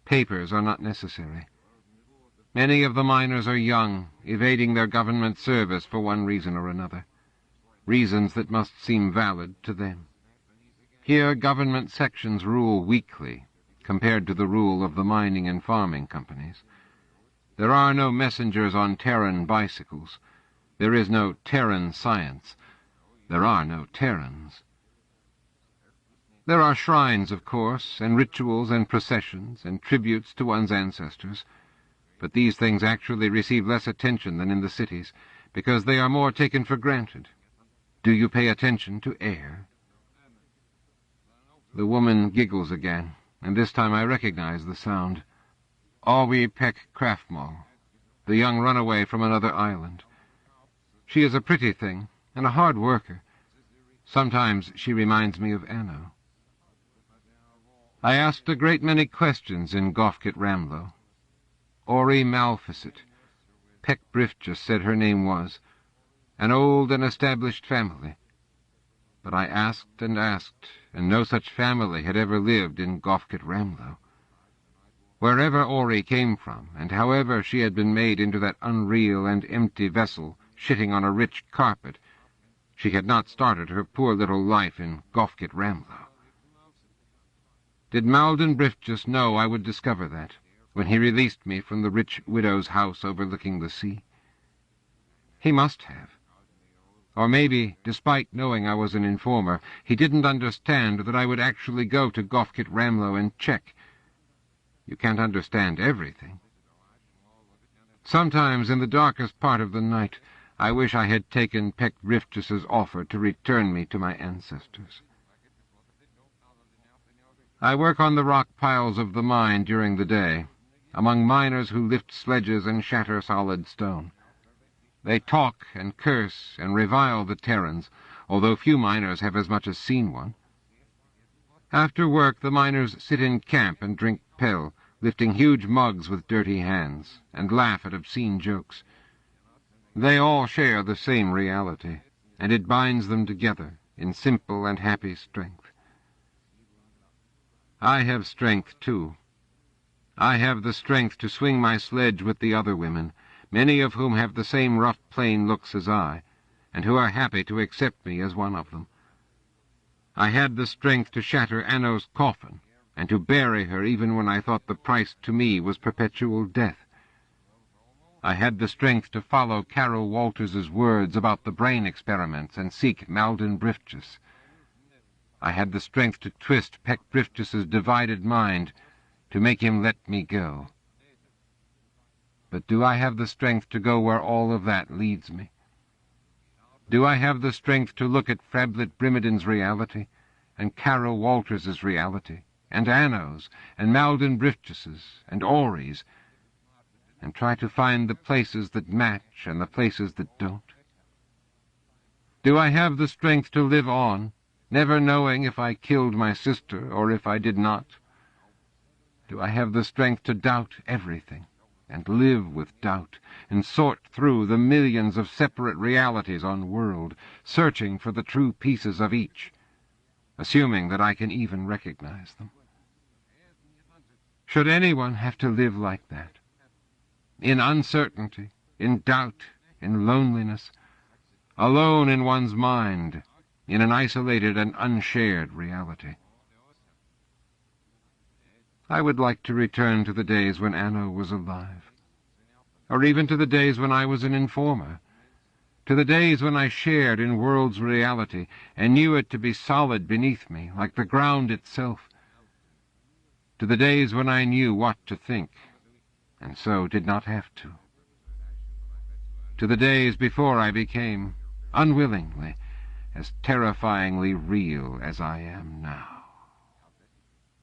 Papers are not necessary. Many of the miners are young, evading their government service for one reason or another. Reasons that must seem valid to them. Here government sections rule weakly, compared to the rule of the mining and farming companies. There are no messengers on Terran bicycles. There is no Terran science. There are no Terrans. There are shrines, of course, and rituals and processions and tributes to one's ancestors, but these things actually receive less attention than in the cities, because they are more taken for granted. Do you pay attention to air? The woman giggles again, and this time I recognize the sound. Awi Peck Craftmall, the young runaway from another island. She is a pretty thing, and a hard worker. Sometimes she reminds me of Anno. I asked a great many questions in Gofkit Ramlow. Ori Malficet, Pecbrifchus said her name was, an old and established family. But I asked, and no such family had ever lived in Gofkit Ramlow. Wherever Ori came from, and however she had been made into that unreal and empty vessel shitting on a rich carpet, she had not started her poor little life in Gofkit Ramlow. Did Malden Brifchus know I would discover that, when he released me from the rich widow's house overlooking the sea? He must have. Or maybe, despite knowing I was an informer, he didn't understand that I would actually go to Gofkit Ramlow and check. You can't understand everything. Sometimes, in the darkest part of the night, I wish I had taken Pecbrifchus's offer to return me to my ancestors. I work on the rock piles of the mine during the day, among miners who lift sledges and shatter solid stone. They talk and curse and revile the Terrans, although few miners have as much as seen one. After work, the miners sit in camp and drink Pell, lifting huge mugs with dirty hands, and laugh at obscene jokes. They all share the same reality, and it binds them together in simple and happy strength. I have strength, too. I have the strength to swing my sledge with the other women, many of whom have the same rough, plain looks as I, and who are happy to accept me as one of them. I had the strength to shatter Anno's coffin, and to bury her even when I thought the price to me was perpetual death. I had the strength to follow Carol Walters's words about the brain experiments and seek Malden Brifchus. I had the strength to twist Pecbrifchus's divided mind, to make him let me go. But do I have the strength to go where all of that leads me? Do I have the strength to look at Frablet Brimidon's reality, and Carol Walters's reality, and Anno's, and Malden Bridges's, and Ory's, and try to find the places that match and the places that don't? Do I have the strength to live on, never knowing if I killed my sister or if I did not? Do I have the strength to doubt everything, and live with doubt, and sort through the millions of separate realities on world, searching for the true pieces of each, assuming that I can even recognize them? Should anyone have to live like that? In uncertainty, in doubt, in loneliness, alone in one's mind, in an isolated and unshared reality. I would like to return to the days when Anno was alive, or even to the days when I was an informer, to the days when I shared in world's reality and knew it to be solid beneath me, like the ground itself, to the days when I knew what to think, and so did not have to the days before I became, unwillingly, as terrifyingly real as I am now.